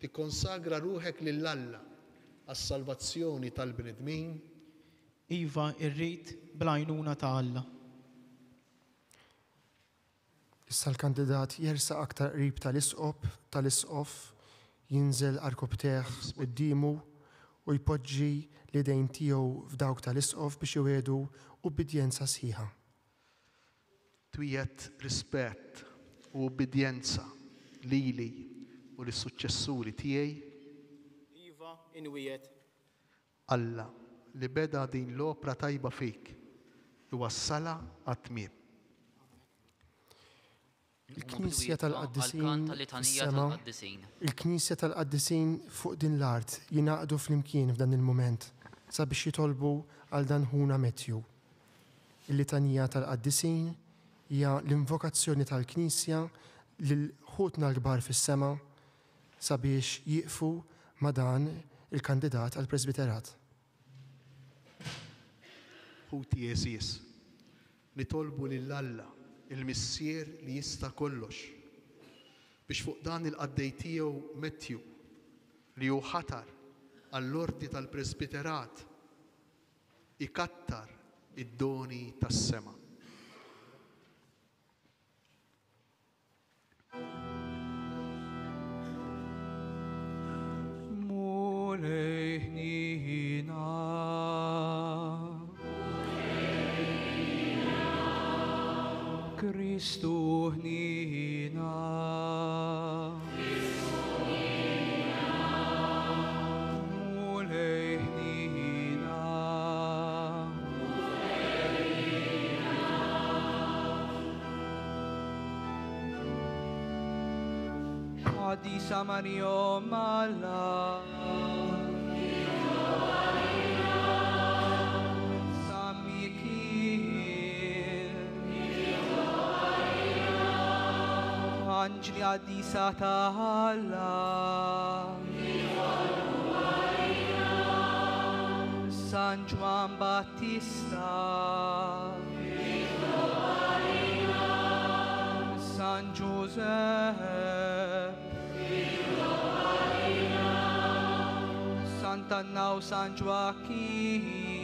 tikkonsagra ruħek lill-Alla għas-salvazzjoni tal-bnedmin. Iva irrid bl-għajnuna ta' Alla. Issa l-kandidat jersa aktar qrib tal-Isqof jinżel arkobteħ qudiemu u jpoġġi l-idejn tiegħu f'dawk tal-Isqof biex iwedu ubbidjenza sħiħa. Twiet rispett u ubbidjenza lili u lis-suċċessuri tiegħi. Iva inwiet. Alla li beda din l-opra tajba fik iwassala għat-tmiem. Il-Knisja tal-Qaddisin fis-sema, il-Knisja tal-Qaddisin fuq din l-art jingħaqdu flimkien f'dan il-mument sabiex jitolbu għal dan ħuna Mettju. Il-litanija tal-Qaddisin hija l-invokazzjoni tal-Knisja lil ħutna l-kbar fis-sema sabiex jieqfu ma' dan il-kandidat għal presbiterat. Ħuti Eżis, nitolbu lill-Alla, il-Missier li jista' kollox, biex fuq dan il-qaddej tiegħu Mettju li hu ħatar għall-ordi tal-presbiterat ikattar id-doni tas-sema. Kristu ħnina, mulej ħnina, Adi Samario Mala, Anġli għaddisa taħalla, San Juan Battista, San Giuseppe, Sant'Anna u San Joaquin,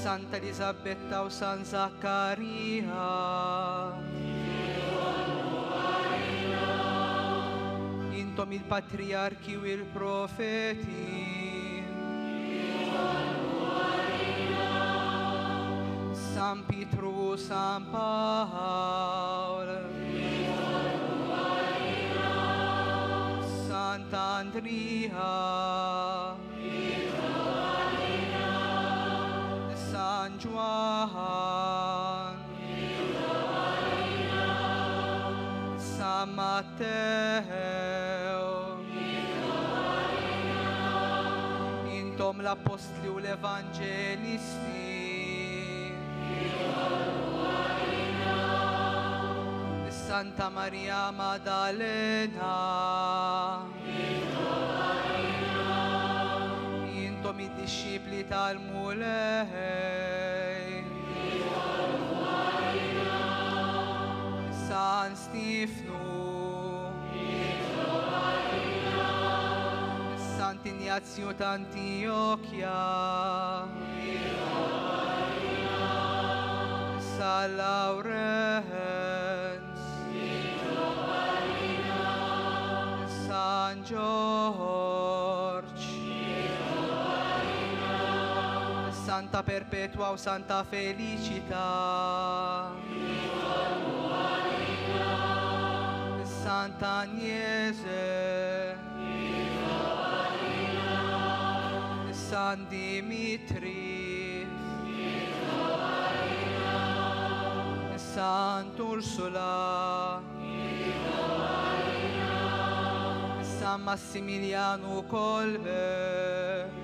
Santa Elisabetta u San Zaccaria, intom il-patriarki u il-profeti, San Pietru u San Paolo, Sant'Andrea, San Juan, San Matteo, intom l-apostli u l-evangelisti, Santa Maria Maddalena, intom id-disċipli tal-mulej, San Stefano, Sant'Ignazio d'Antiochia, San Laurens, San George, Santa Perpetua o Santa Felicità, Santa Agnese, San Dimitri, Sant'Ursula, San Massimiliano Colbe,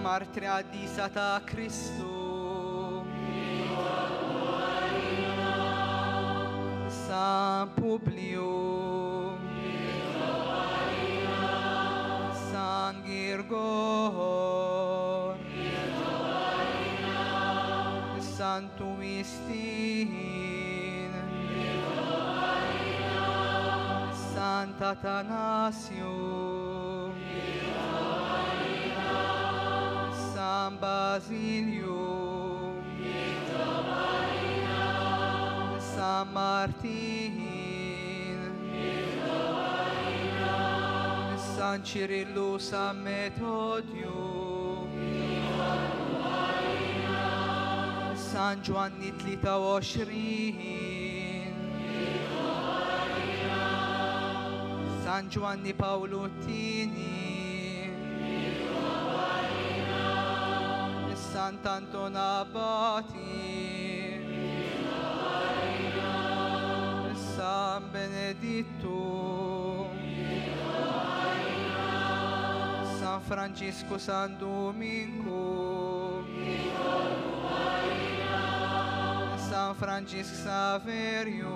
Martri Addisa ta' Cristo, San Publio, San Girgor, Sant'Uistin, Sant'Atanasio, San Basilio, San Martin, San Cirillo, San Metodio, San Giovanni 23, San Giovanni Paolottini, Sant'Anton Abati, San Benedetto, San Francisco, San Domingo, San Franġisk Saverju,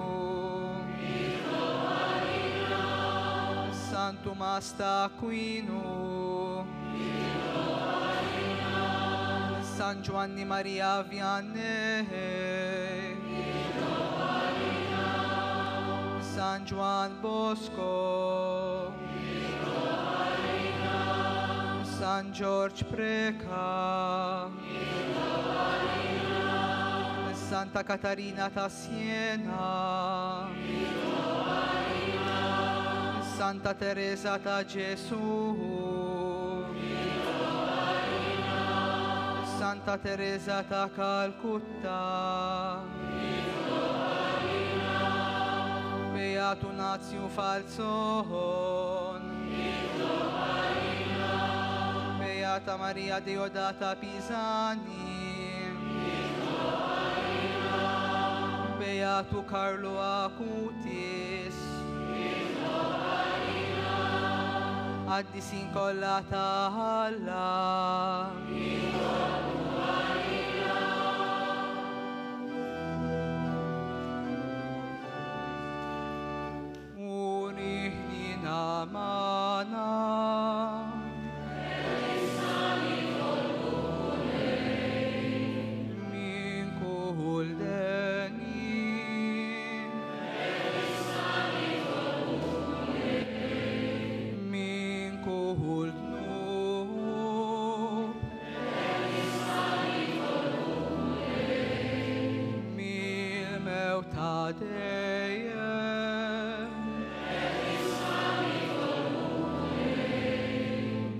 San Tumas ta' Aquinu, San Giovanni Maria Vianney, San Juan Bosco, San George Preca, Santa Catarina ta' Siena, Santa Teresa ta' Gesù, Santa Teresa ta' Calcutta, Beatu Nazio Falzon, Beata Maria Deodata Pisani, Beatu Carlo Acutis, Addis incollata alla, Unihina mana, min kuldeni,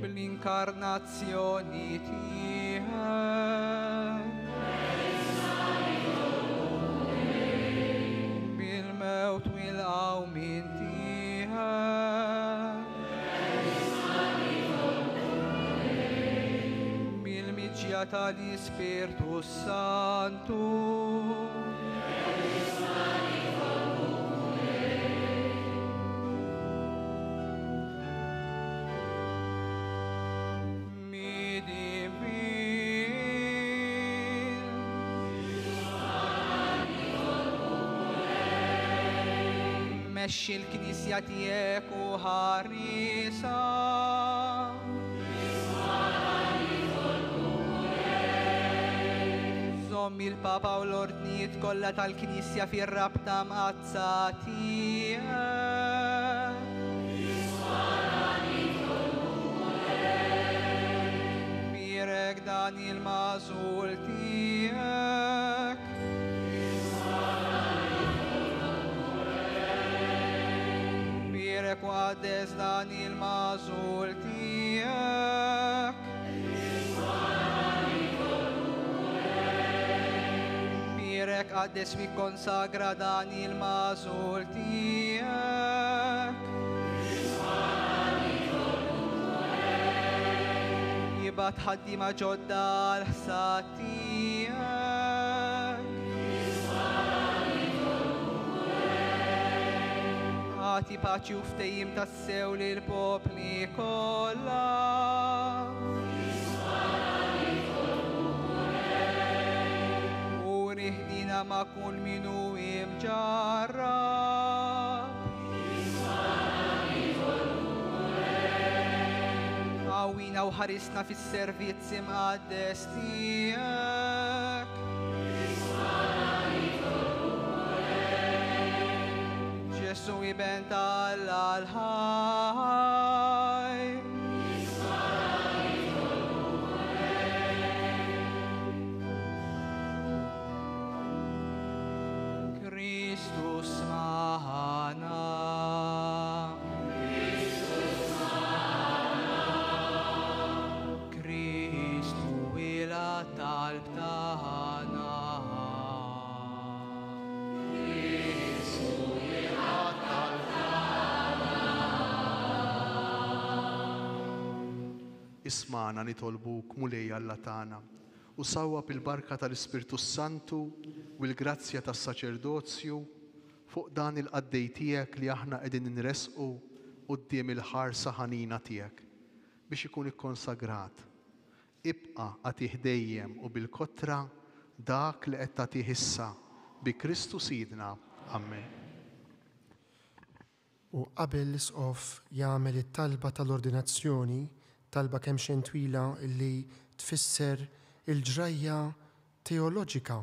bl-inkarnazzjoni tiegħek, bil-mewt u l-qawmin tiegħek, bil-miġja tal-Ispirtu Santu, mexxi l-Knisja tiegħek u ħarisa, żomm il-Papa u l-ordnijiet kollha tal-Knisja fir-rabta mqazza tiegħek, birek dan il-magħżul tiegħek, birek u għaddes dan il-magħżul tiegħek, birek għaddes fi konsagra dan il-magħżul tiegħek, jibat ħaddiema ġodda l-ħsad tiegħek, ħati paċi u ftehim tassew lill-popli kollha. U riħdina ma' kull min hu imġarrab. Għawina u ħarisna fis-servizz imqaddes tiegħek. Ġesu iben tal-ħaj. Kristus maħana. Kristu ila tal-btana. Ismana nitolbuk mulej Alla tagħna u sawwa bil-barka tal-Ispirtu Santu u l-grazzja tas-saċerdozju fuq dan il-qaddej tiegħek li aħna qegħdin nresqu quddiem il-ħarsa ħanina tiegħek biex ikun ikkonsagrat. Ibqa' għatih dejjem u bil-kotra dak li qed tagħtih issa bi Kristu Sidna. Amen. U qabel l-isqof jagħmel it-talba tal-ordinazzjoni, talba kemm xejn twila li tfisser il-ġrajja teoloġika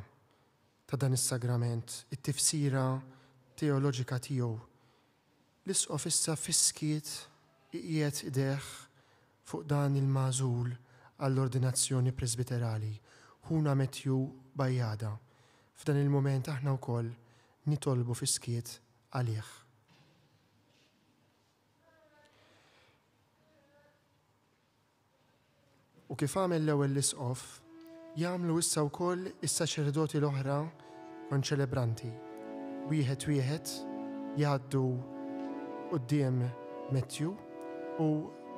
ta' dan is-sagrament, it-tifsira teoloġika tiegħu. L-isqof issa fiskiet qiegħed idejh fuq dan il-magħżul għall-ordinazzjoni presbiterali, Huna Matthew Bajjada. F'dan il-moment aħna wkoll nitolbu fiskiet għalih. U kif għamel l-ewwel l-isqof, jagħmlu issa wkoll is-saċerdoti l-oħra konċelebranti. Wieħed jgħaddu quddiem Matthew u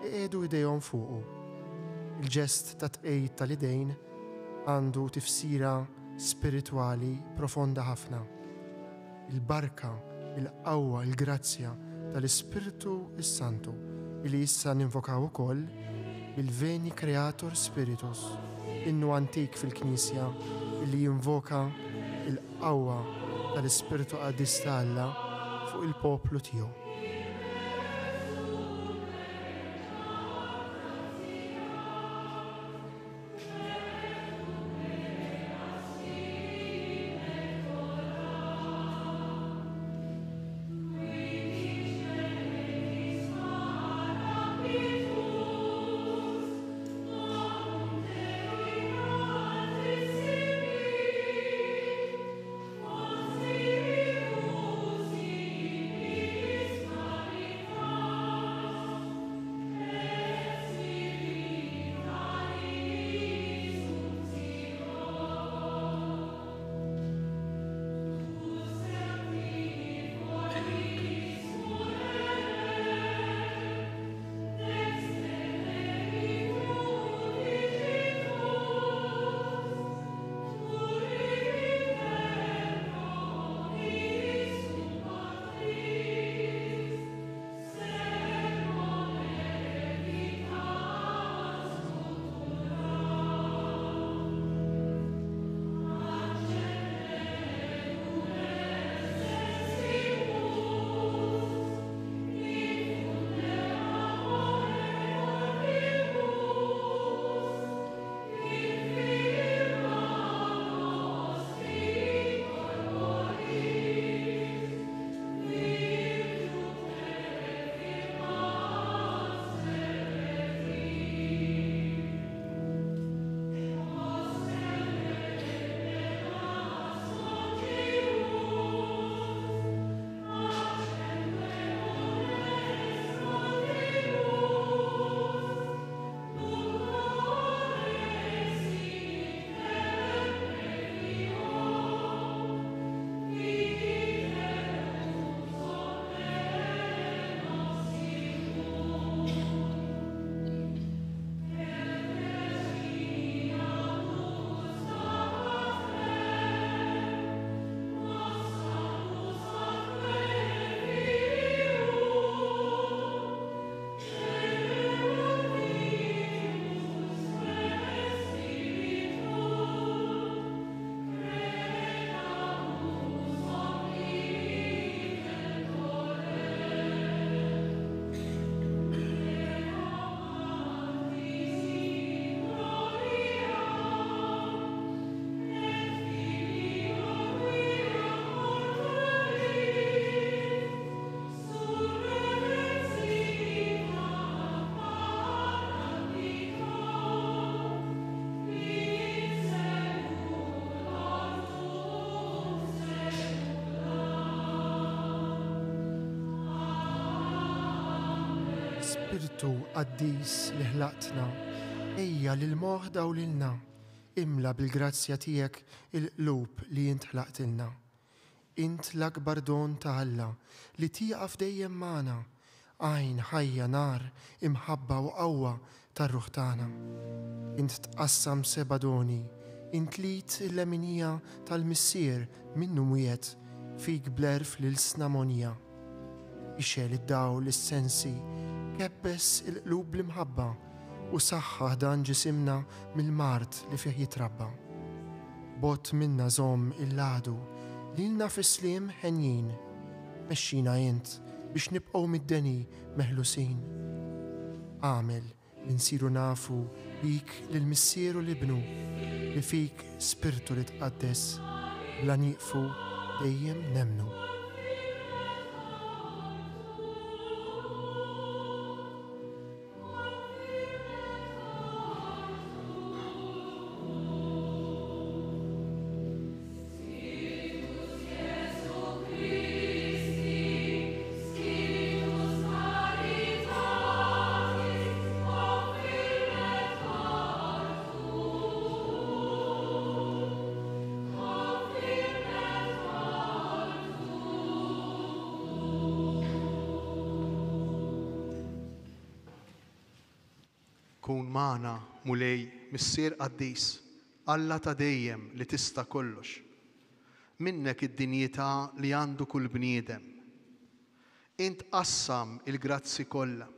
jqiegħdu idejhom fuqu. Il-ġest ta' tqejjed tal-idejn għandu tifsira spiritwali profonda ħafna. Il-barka, il-qawwa, il-grazzja tal-Ispiritu s-Santu li issa ninvokaw ukoll il-Veni Creator Spiritus, innu antik fil-Knisja li jinvoka il-qawwa tal-Ispiritu Qaddis ta' Alla fuq il-poplu tiegħu. Spiritu Qaddis li ħlaqtna, ejja lil moħda u lilna, imla bil-grazzja tiegħek il-qlub li int ħlaqtilna. Int l-akbar don ta' Alla li tieqaf dejjem magħna, għajn ħajja nar imħabba u qawwa tar-ruħ tagħna. Int tqassam 7 doni, int lit il-leminija tal-missier minnu mwiet fik blerf l-snamonija. Ixel id-dawl is-sensi, kebbes il-qlub l-imħabba u saħħaħ dan ġisimna mill-mart li fih jitrabba. Bot minna żomm il-ladu, lilna fi slim ħenjin, mexxina jent biex nibqgħu mid-deni meħlusin. Għamel li nsiru nafu bik lill-missieru li bnu, li fik spirtu li tqaddes, bla nieqfu dejjem nemnu. Kun maħna mulej missier qaddis, Alla ta' dejjem li tista' kollox. Minnek id-dinjità li għandu kull bniedem. Int qassam il-grazzi kollha.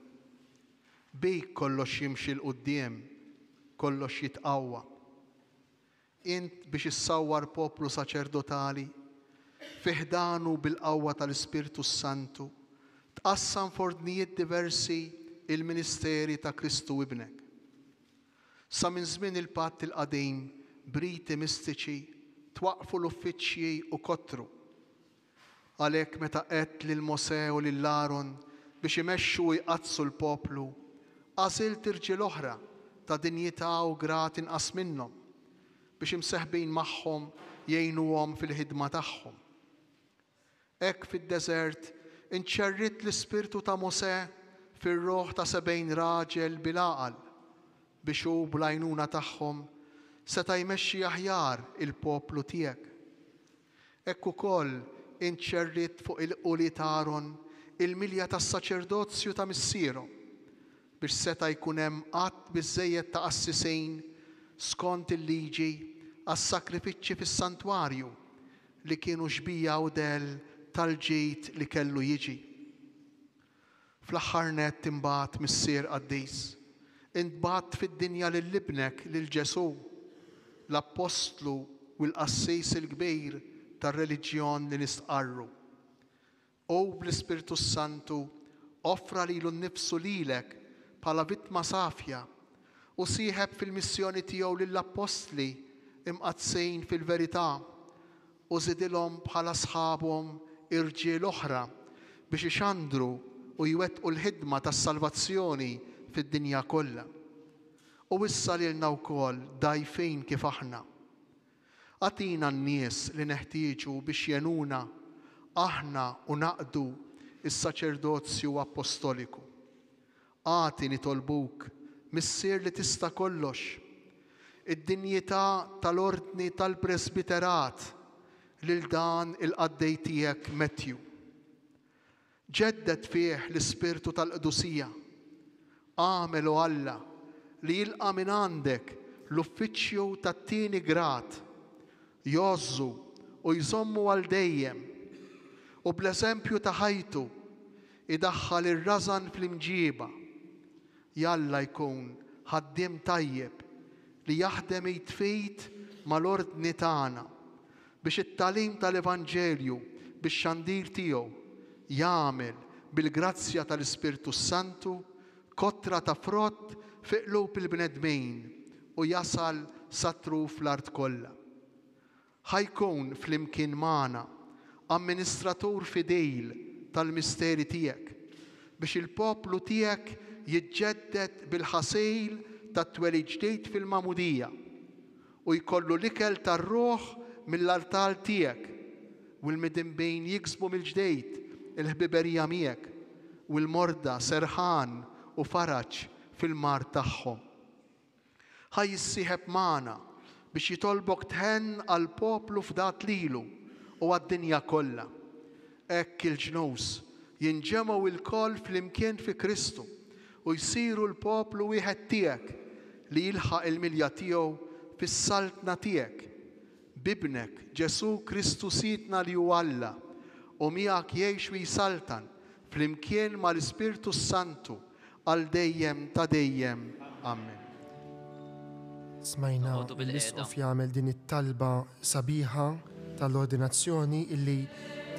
Bejk kollox jimxi l-qudiem, kollox jitqawwa. Int biex issawwar poplu saċerdotali, fiħdanu bil-qawwa tal-Ispirtu Santu, tqassam f'ordnijiet diversi il-ministeri ta' Kristu ibnek. Sa minn żmien il-patt il-qadim briti mistiċi twaqfu l-uffiċċji u kottru. Għalhekk meta qed lil Mosè u lil Aaron biex imexxu u jqazzu l-poplu, għażilt irġiel oħra ta' dinjità u grat inqas minnhom biex imseħbin magħhom jgħinuhom fil-ħidma tagħhom. Hekk fid-deżert inċerrit l-ispirtu ta' Mosè fir-roħ ta' 70 raġel bil-għaqal biex hu bl-għajnuna tagħhom seta' jmexxi aħjar il-poplu tiegħek. Hekk ukoll inċerrit fuq il-quli ta' Aaron il-milja tas-saċerdozzju ta' missierhom biex seta' jkun hemm qatt biżżejjed ta' qassisejn skont il-liġi għas-sakrifiċċji fis-santwarju li kienu xbija u del tal-ġid li kellu jiġi. Fl-aħħar nett imbagħad missier qaddis, intbagħat fid-dinja lil ibnek lil Ġesù, l-Apostlu u l-Qassis il-kbir tar-reliġjon li nistqarru. U bl-Ispirtu Santu offra lilu nnifsu lilek bħala vittma safja u sieħeb fil-missjoni tiegħu lill-Apostli imqadsejn fil-verità u żidilhom bħala sħabhom irġiel oħra biex ixandru u jwettqu l-ħidma tas-salvazzjoni fid-dinja kollha. U issa lilna wkoll dgħajfejn kif aħna. Għatina n-nies li neħtieġu biex jenuna aħna u naqdu is-saċerdozzju apostoliku. Għati nitolbuk missier li tista' kollox, id-dinjità tal-ordni tal-presbiterat lil dan il-qaddej tiegħek Matthew. Ġeddet fih l-ispirtu tal-qdusija. Għamelu Alla li jilqa' minn għandek l-uffiċċju tat-tieni grad, jgħozzu u jżommu għal dejjem u bl-eżempju ta' ħajtu idaħħal ir-rażan fl-imġiba. Jalla jkun ħaddiem tajjeb li jaħdem jitfejt mal-ordni tagħna biex it-tagħlim tal-Evanġelju bix-xandir tiegħu jagħmel bil-grazzja tal-Ispirtu Santu kotra ta' frott fi qlub il-bnedmin u jasal satru fl-art kollha. Ħajkun flimkien magħna amministratur fidejl tal-misteri tiegħek biex il-poplu tiegħek jiġġedded bil-ħasejl tat-twelid ġdejd fil-Magħmudija u jkollu l-ikel tar-Ruħ mill-altar tiegħek u l-midinbejn jiksbu mill-ġdejd il-ħbiberija miegħek u l-morda serħan u faraġ fil-mar tagħhom. Ħaj jissieħeb magħna biex jitolbok tħenn għal poplu fdat lilu u għad-dinja kollha. Hekk il-ġnus jinġemgħu il-koll flimkien fi Kristu u jsiru l-poplu wieħed tiegħek li jilħaq il-milja tiegħu fis-saltna tiegħek. Bibnek Ġesù Kristu Sidna li hu Alla u miegħek jgħix u jsaltan flimkien mal-Ispirtu Santu għal dejjem ta' dejjem. Amen. Smajna l-Isqof jagħmel din it-talba sabiħa tal-ordinazzjoni illi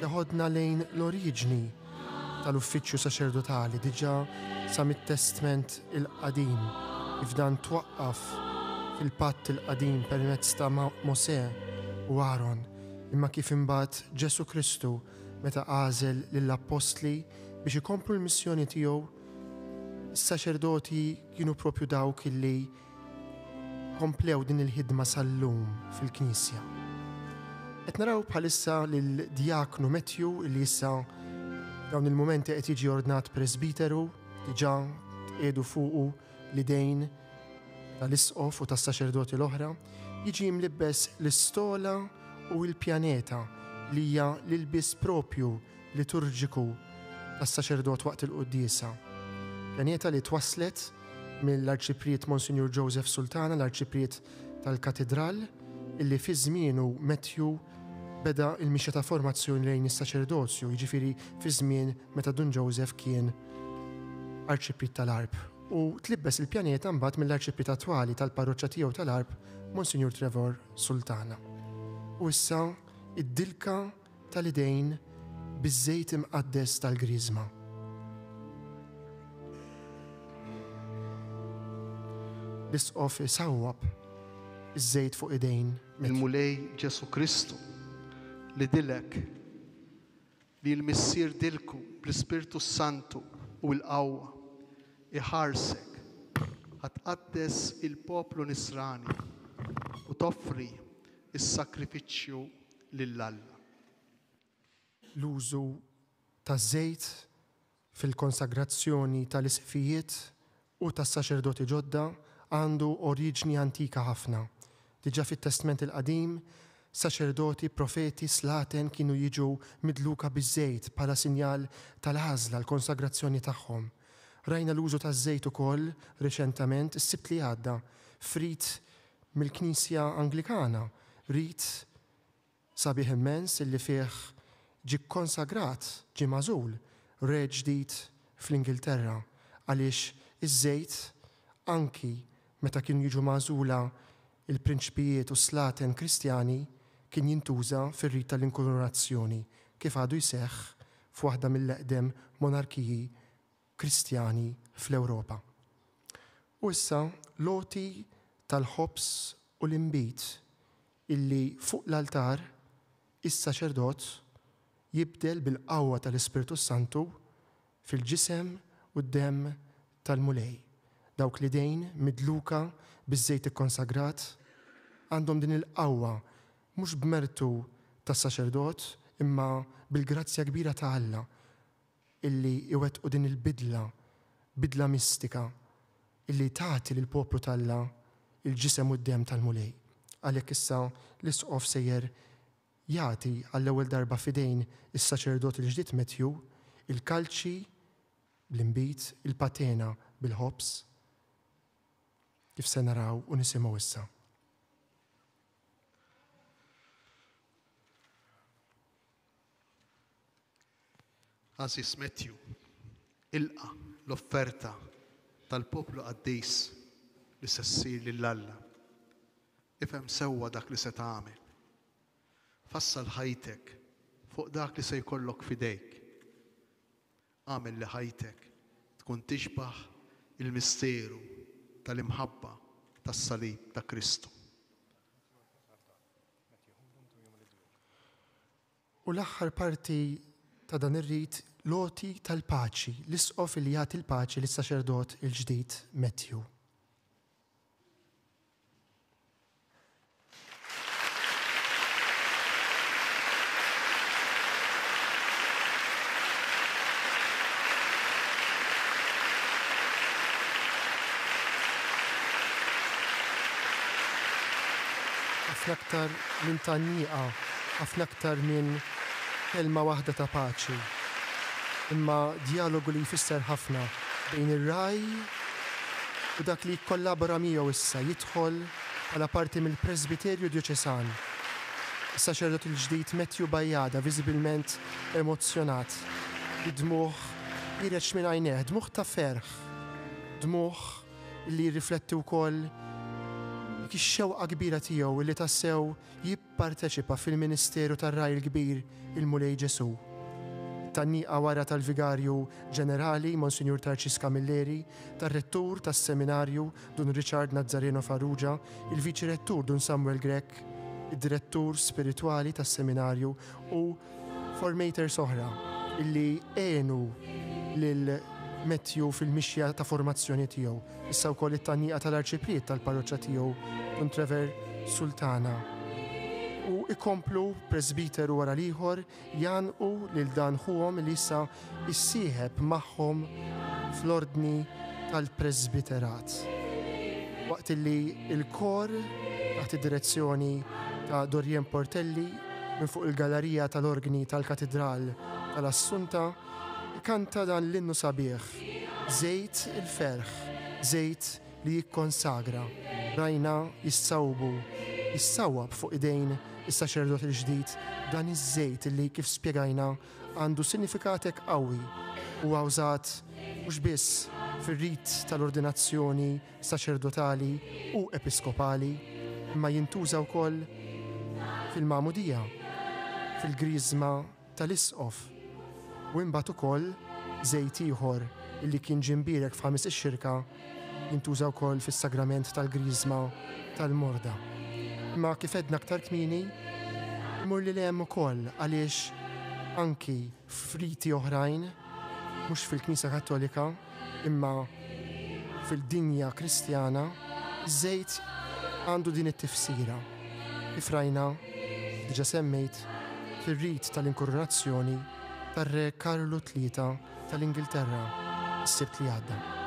teħodna lejn l-oriġni tal-uffiċċju saċerdotali diġà sa mit-testament il-qadim kif dan twaqqaf fil-patt il-qadim permezz ta' Mosè u Aaron, imma kif imbagħad Ġesu Kristu meta għażel lill-apostli biex ikomplu l-missjoni tiegħu, is-saċerdoti kienu propju dawk illi komplew din il-ħidma sal-lum fil-Knisja. Qed naraw bħalissa lill-Djaknu Matthew illi issa dawn il-momenti qed jiġi ordnat presbiteru, diġà tqiedu fuqu l-idejn tal-isqof u tas-saċerdoti l-oħra, jiġi mlibbes l-istola u l-pjaneta li hija l-ilbis propju liturġiku tas-saċerdot waqt il-quddiesa. Pjaneta li twaslet mill-Arċipriet Monsignor Joseph Sultana, l-Arċipriet tal-Katedral, illi fi żmienu Matthew beda il-mixja ta' formazzjoni lejn is-saċerdozju, jiġifieri fi żmien meta Dun Joseph kien Arċipriet tal-Arb. U tlibbes il-pjaneta mbagħad mill-Arċipriet attwali tal-parroċċja tiegħu tal-Arb, Monsignor Trevor Sultana. U issa id-dilka tal-idejn biż-żejt imqaddes tal-Griżma. L-isqof isawwab iż-żejt fuq idejn il-mulej Ġesu Kristu li dilek li l-missier dilku bl-Ispirtu Santu u l-qawwa iħarsek ħatqaddes il-poplu Nisrani u toffri is-sakrifiċċju lill-Alla. L-użu taż-żejt fil-konsagrazzjoni tal-isqfijiet u tas-saċerdoti ġodda għandu oriġni antika ħafna. Diġà fit-Testament il-Qadim, saċerdoti, profeti, slaten kienu jiġu midluka biż-żejt bħala sinjal tal-għażla l-konsagrazzjoni tagħhom. Rajna l-użu taż-żejt ukoll reċentament is-sibt li għadda frit mill-Knisja Anglikana, rit sabiħ immens illi fih ġi konsagrat, ġi magħżul re ġdid fl-Ingilterra għaliex iż-żejt anki meta kienu jiġu magħżula il-prinċpijiet u slaten Kristjani kien jintuża fir-rit tal-inkuronazzjoni kif għadu jseħħ f'waħda mill-eqdem monarkiji Kristjani fl-Ewropa. U issa loti tal-ħobs u l-imbit illi fuq l-altar is-saċerdot jibdel bil-qawwa tal-Ispirtu Santu fil-ġisem u d-demm tal-mulej. Dawk li dejn midluka biż-żejt ikkonsagrat għandhom din il-qawwa mhux b'mertu tas-saċerdot imma bil-grazzja kbira ta' Alla illi iwettqu din il-bidla, bidla mistika illi tagħti lill-poplu tal-Alla il-ġisem u d-demm tal-mulej. Għalhekk issa l-isqof sejjer jagħti għall-ewwel darba f'idejn is-saċerdot il-ġdid Matthew il-kalċi bl-imbit, il-patena bil-ħobs, kif se naraw u nisimgħu issa. Aziz Matthew, ilqa l-offerta tal-poplu qaddis li se ssir lill-Alla. Ifhem sewwa dak li se tagħmel. Fassal ħajtek fuq dak li se jkollok f'idejk. Għamel li ħajtek tkun tixbaħ il-misteru tal-imħabba tas-salib ta' Kristu. U l-aħħar parti ta' dan ir-rit loti tal-paċi, l-isqof li jagħti l-paċi lis-saċerdot il-ġdid Matthew. ħafna aktar minn tanniqa, ħafna aktar minn kelma waħda ta' paċi. Imma dialogu li jfisser ħafna bejn ir-raj u dak li jkollabora miegħu issa jidħol bħala parti mill-Presbiterju Djoċesan. Is-saċerdot il-ġdid Matthew Bajjada viżibilment emozzjonat. Id-dmuħ jireċ minn għajnejh, dmuħ ta' ferħ, dmuħ li jirrifletti wkoll dik ix-xewqa kbira tiegħu li tassew jipparteċipa fil-Ministeru tar-Raj il-Kbir il-Mulej Ġesu. Tan-nieqa wara tal-Vigarju Ġenerali Monsinjur Tarċis Camilleri, tar-Rettur tas-Seminarju Dun Richard Nazzareno Farrugia, il-Viċi Rettur Dun Samuel Grek, id-Direttur Spiritwali tas-Seminarju u formators oħra illi għenu lil Matthew fil-mixja ta' formazzjoni tiegħu. Issa wkoll it-tannieqa tal-Arċipriet tal-parroċċa tiegħu Dun Trevor Sultana. U ikomplu presbiteru wara l-ieħor janqu lil dan ħuhom li issa issieħeb magħhom fl-ordni tal-presbiterat. Waqt li il-kor taħt id-direzzjoni ta' Dorien Portelli minn fuq il-Gallerija tal-Organi tal-Katedral tal-Assunta kanta dan l-innu sabiħ, żejt il-ferħ, żejt li jikkonsagra. Rajna jissawab fuq idejn is-saċerdot il-ġdid dan iż-żejt li kif spjegajna għandu sinifikatek qawwi u użat mhux biss fir-rit tal-ordinazzjoni saċerdotali u episkopali, imma jintuża wkoll fil-Magħmudija, fil-Griżma tal-Isqof. U imbagħad ukoll żejt ieħor illi kien ġimbierek f'ħames ix-xirka jintuża wkoll fis-sagrament tal-Griżma tal-Morda. Imma kif għedna aktar kmieni, imur li hemm ukoll għaliex anki f'riti oħrajn, mhux fil-Knisja Kattolika, imma fil-dinja Kristjana, żejt għandu din it-tifsira. Kif rajna, diġà semmejt, fir-rit tal-inkoronazzjoni tar-Re Karlu III tal-Ingilterra s-sibt li għadda.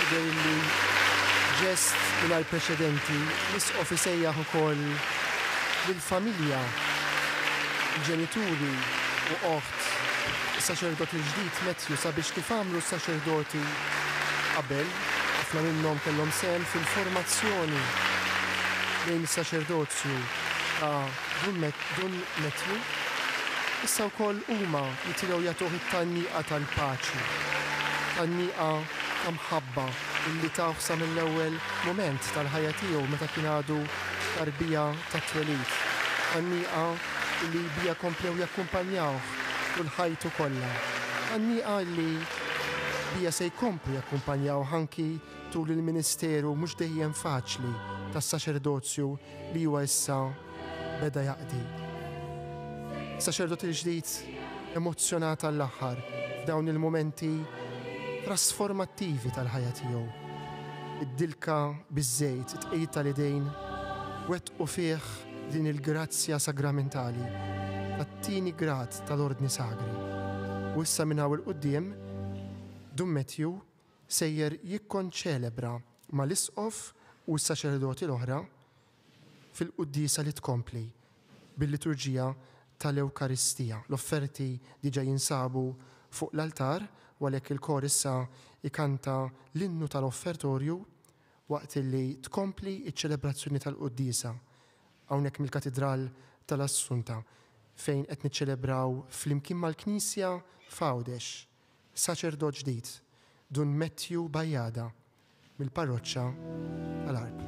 jidher li ġest mingħajr preċedenti l-isqof isejjaħ ukoll lill-familja, il-ġenituri u oħt is-saċerdot il-ġdid Matthew sabiex kif għamlu s-saċerdoti qabel, ħafna minnhom kellhom sehem fil-formazzjoni lejn is-saċerdozju ta' Dun Matthew, issa wkoll huma jitilgħu jagħtuh it-tannieqa tal-paċi, tannieqa ta' mħabba illi tawh sa mill-ewwel mument tal-ħajja tiegħu meta kien għadu tarbija tat-twelid, tannieqa illi bija komplew jakkumpanjawh tul ħajtu kollha, tannieqa illi bija se jkomplu jakkumpanjawh anki tul il-ministeru mhux dejjem faċli tas-saċerdozju li huwa issa beda jaqdi. Saċerdot il-ġdid emozzjonat għall-aħħar f'dawn il-momenti trasformattivi tal-ħajja tiegħu. Id-dilka biż-żejt, it-tqejjed tal-idejn wettqu fih din il-grazzja sagramentali tat-tieni grad tal-ordni sagri. U issa minn hawn il-quddiem Dun Matthew sejjer jikkonċelebra mal-isqof u s-saċerdoti l-oħra fil-quddisa li tkompli bil-liturġija tal-Ewkaristija. L-offerti diġà jinsabu fuq l-altar u għalhekk il-kor issa ikanta l-innu tal-offertorju waqt li tkompli iċ-ċelebrazzjoni tal-quddisa hawnhekk mill-Katedral tal-Assunta fejn qed niċċelebraw flimkien mal-Knisja f'Għawdex saċerdot ġdid Dun Matthew Bajjada mill-parroċċa tal-Arb.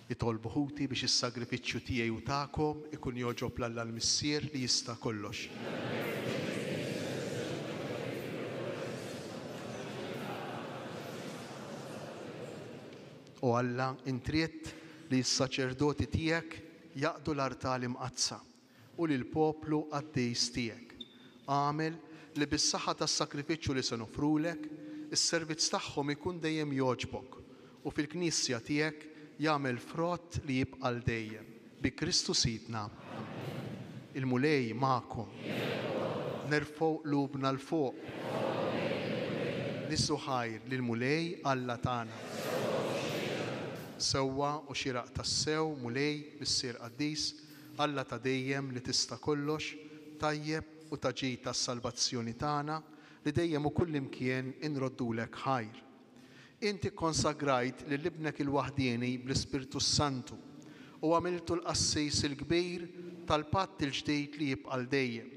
Jitolbu ħuti biex is-sagrifiċċju tiegħi u tagħkom ikun joġob l-Alla l-Missier li jista' kollox. U Alla intriett li s-saċerdoti tiegħek jaqdu l-artali mqazza u li l-poplu għaddejs tiegħek. Għamel li bis-saħħa tas-sakrifiċċju li se nofrulek, is-servizz tagħhom ikun dejjem jogħġbok u fil-Knisja tiegħek jagħmel frott li jibqa' dejjem. Bi Kristu Sidna. Il-mulej magħkom. Nerfgħu qlubna l fuq. Nissu ħajr lil mulej Alla tagħna. Sewwa u xieraq tas-sew mulej missier qaddis Alla ta' dejjem li tista' kollox, tajjeb u taġid tas-salvazzjoni tagħna li dejjem u kull imkien inroddulek ħajr. Inti konsagrajt lil ibnek il-waħdieni bl-Ispirtu Santu u għamiltu l-qassis il-kbir tal-patt il-ġdejд li jibqa' dejjem.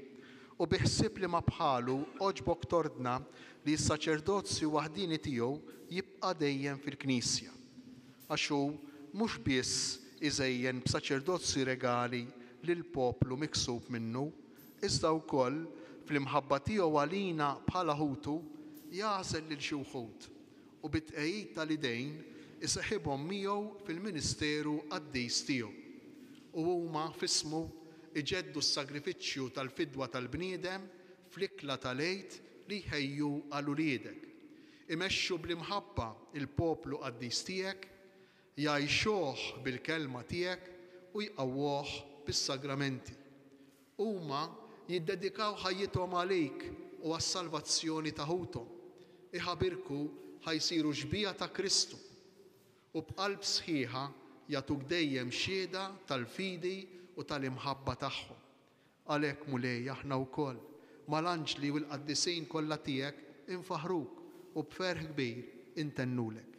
U biħsib li ma bħalu oġbok tordna li s-saċerdozju waħdini tiegħu jibqa' dejjem fil-Knisja. Għax hu mhux biss iżejjen b'saċerdozzi regali lil poplu miksub minnu, iżda wkoll fl-imħabba tiegħu għalina bħala ħutu jagħżel lil xi wħud u bit-tqejjid tal-idejn iseħħibhom miegħu fil-ministeru qaddis tiegħu. U huma f'ismu iġeddu s-sagrifiċċju tal-fidwa tal-bniedem fl-ikla tal-għid li jħejju għal uliedek. Imexxu bl-imħabba il-poplu qaddis tiegħek, jgħixuh bil-kelma tiegħek u jqawwuh bis-sagramenti. Huma jiddedikaw ħajjithom għalik u għas-salvazzjoni ta' ħuthom. Iħabirku ħajsiru ġbija ta' Kristu u b'qalb sħiħa jagħtuk dejjem xhieda tal-fidi u tal-imħabba tagħhom. Għalhekk mulej aħna wkoll mal-anġli u l-qaddisin kollha tiegħek infaħruk u b'ferħ kbir intennulek.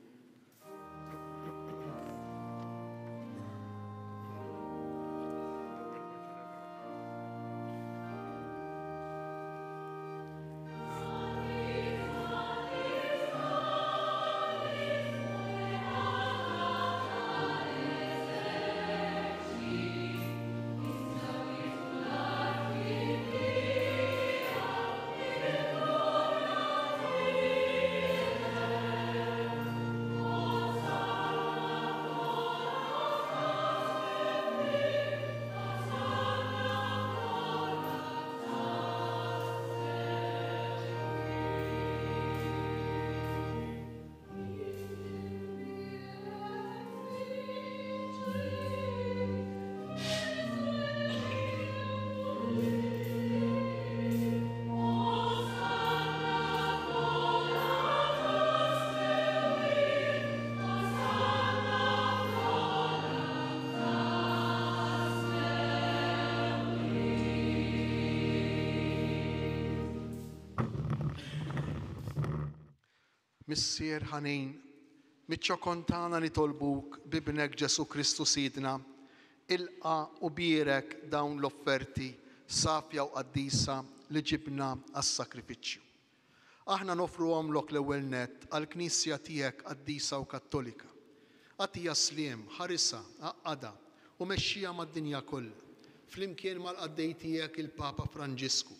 Missier ħanin, miċ-ċokontana nitolbuk bibnek Ġesu Kristu Sidna, ilqa u bierek dawn l-offerti safja u qaddisa li ġibna għas-sakrifiċċju. Aħna nofruhomlok l-ewwel nett għall-Knisja tiegħek qaddisa u Kattolika. Għatija sliem, ħarisa, għaqqada u mexxija mad-dinja kollha. Flimkien mal-qaddej tiegħek il-Papa Franġisku,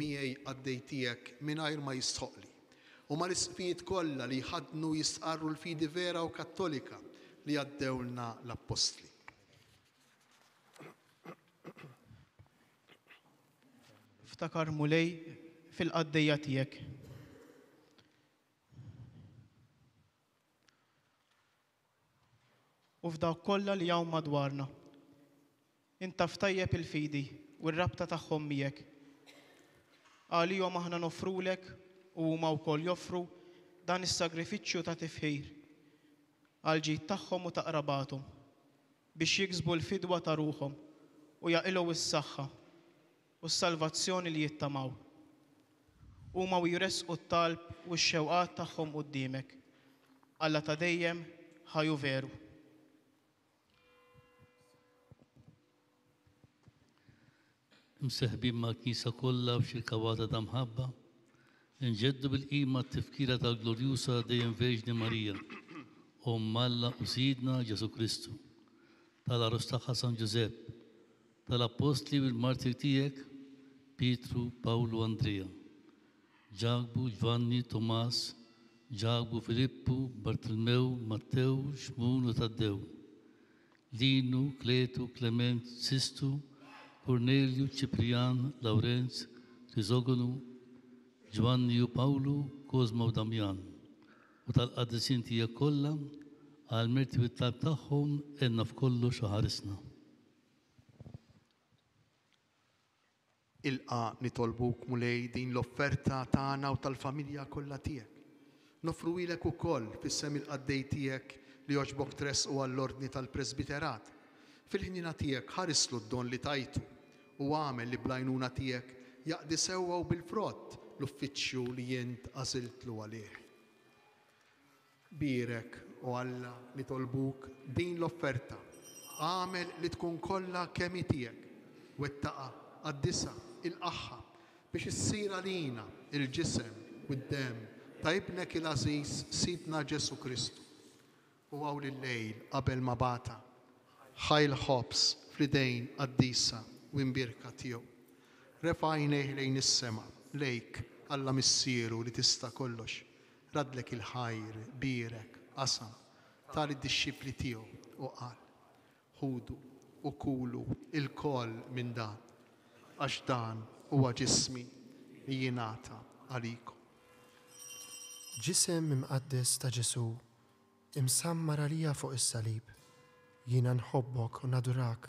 miegħi qaddej tiegħek mingħajr ma jistħoqli. U mal-isfijiet kollha li ħadnu jistqarru l-fidi vera u kattolika li għaddewlna l-Apostli. Ftakar mulej fil-qaddejja tiegħek. U f'dawk kollha li hawn madwarna. Inta ftajjeb il-fidi u r-rabta tagħhom miegħek. Għalihom aħna nofrulek u huma wkoll joffru dan is-sagrifiċċju ta' tifħir għal ġid tagħhom u ta' qrabathom biex jiksbu l-fidwa ta' ruhom u jaqilgħu s-saħħa u s-salvazzjoni li jittamaw. Huma jresqu t-talb u x-xewqat tagħhom quddiemek. Alla ta' dejjem ħaju veru. Mseħbin ma' Knisja kollha f'xil-kawata ta' mħabba, nġeddu bil-qima t-tifkira tal-glorjusa dejjem Verġni Marija, Alla u Sidna Ġesu Kristu, tal-Arus tagħha San Ġusepp, tal-Apostli bil-Martir tiegħek Pietru, Pawlu, Andrija, Ġagbu, Giovanni, Tomas, Ġagbu, Filippu, Bartolmew, Mattew, Xmun u Taddew, Linu, Kletu, Klement, Sistu, Corneliu, Ciprian, Laurenz, Crisogonu, Giovanni u Pawlu, Kozma u Damjan, u tal-qaddisin tiegħek kollha, għal mirti bit-talb tagħhom inna f'kollox ħarisna. Ilqa nitolbuk mulej din l-offerta tagħna u tal-familja kollha tiegħek. Nofru ilek ukoll fis-sem il-qaddej tiegħek li joġbok tresqu għall-ordni tal-Presbiterat. Fil-ħnina tiegħek ħarislu d-don li tajtu u għamel li blajnuna tiegħek jaqdi sewwa u bil-frott l-uffiċċju li jint għażiltlu għalih. Birek u Alla nitolbuk din l-offerta. Għamel li tkun kollha kemm tiegħek wettaqa għad-disa il-qaħħa biex issir għalina il-ġisem u d-dem ta' ibnek il-Aziz Sidna Ġesu Kristu. U għaw l-lejl qabel ma bata ħajl ħobs fl-idejn għad-disa u imbirka tiegħu. Refajnejh lejn is-sema lejk Alla missieru li tista' kollox. Radlek il-ħajr, birek, qasam tal id-dixxipli tiegħu u qal: ħudu u kulu il-koll minn dan għax dan huwa ġismi li jingħata għalikom. Ġisem imqaddes ta' Ġesu imsammar għalija fuq is-salib. Jiena nħobbok u nadurak,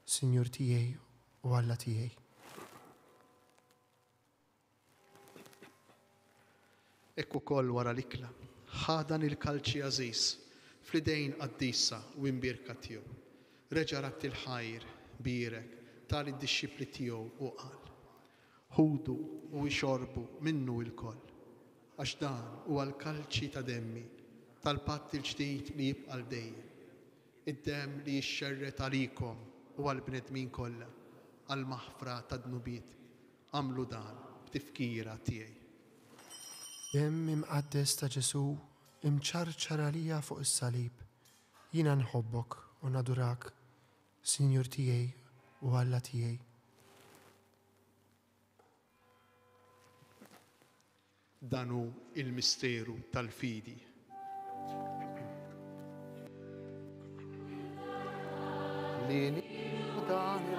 Sinjur tiegħi u Alla tiegħi. Ekku koll wara l-ikla, ħadan il-kalċi għażiż fl-idejn qaddisa u imbirka tiegħu. Reġa' rakt il-ħajr, birek, tal id-dixxipli tiegħu u qal: ħudu u jxorbu minnu il-koll, għax dan huwa l-kalċi ta' demmi tal-patt il-ġdid li jibqa' l-dejjem. Id-demm li jixxerret għalikom u għall-bnedmin kollha għall-maħfra tad-dnubiet. Għamlu dan b'tifkira tiegħi. Demm imqaddes ta' Ġesu imċarċar għalija fuq is-salib. Jiena nħobbok u nadurak, Sinjur tiegħi u Alla tiegħi. Dan hu il-misteru tal-fidi. Li nieħdu dan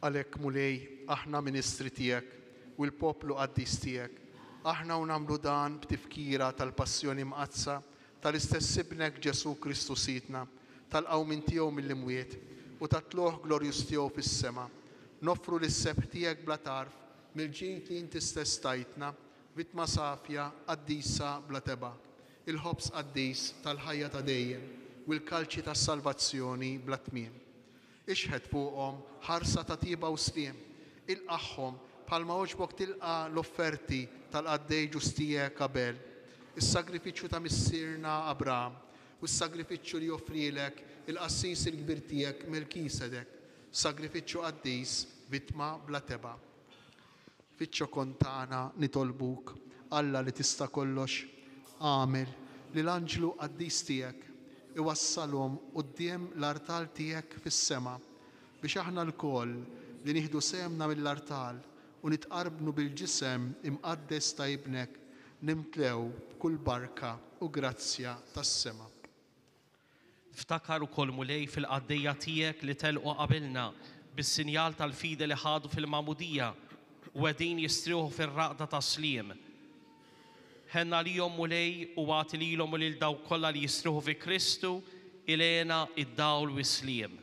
għalhekk mulej aħna ministri tiegħek u l-poplu qaddis tiegħek, aħna u nagħmlu dan b'tifkira tal-passjoni mqazza tal-istess ibnek Ġesu Kristu Sidna, tal-qawmin tiegħu mill-imwiet u tat-tluħ glorjus tiegħu fis-sema. Noffru lis-seb tiegħek bla tarf mill-ġid li inti stess tajtna, vittma safja qaddisa bla teba, il-ħobs qaddis tal-ħajja ta' dejjem u l-kalċi tas-salvazzjoni bla tmiem. Ixħed fuqhom ħarsa ta' tiba u sliem, ilqaħħom bħalma oġbok tilqa l-offerti tal-qaddej ġustijek Abel, is-sagrifiċċju ta' missierna Abraham u s-sagrifiċċju li joffrilek il-qassis il-kbir tiegħek Melkisedek, sagrifiċċju qaddis vittma bla teba. Fiċċo kontana nitolbuk, Alla li tista' kollox, għamel li l-anġlu qaddis tiegħek iwassalhom quddiem l-artal tiegħek fis-sema biex aħna lkoll li nieħdu semna mill-artal u nitqarbnu bil-ġisem imqaddes ta' ibnek nimtlew b'kull barka u grazzja tas-sema. Ftakar ukoll mulej fil-qaddejja tiegħek li telqu qabilna bis-sinjal tal-fidi li ħadu fil-magħmudija u qegħdin jistrieħu fir-raqda tas-sliem. Ħenna lihom mulej u għati lilhom u lil dawk kollha li jistrieħu fi Kristu ilena id-dawl u s-sliem.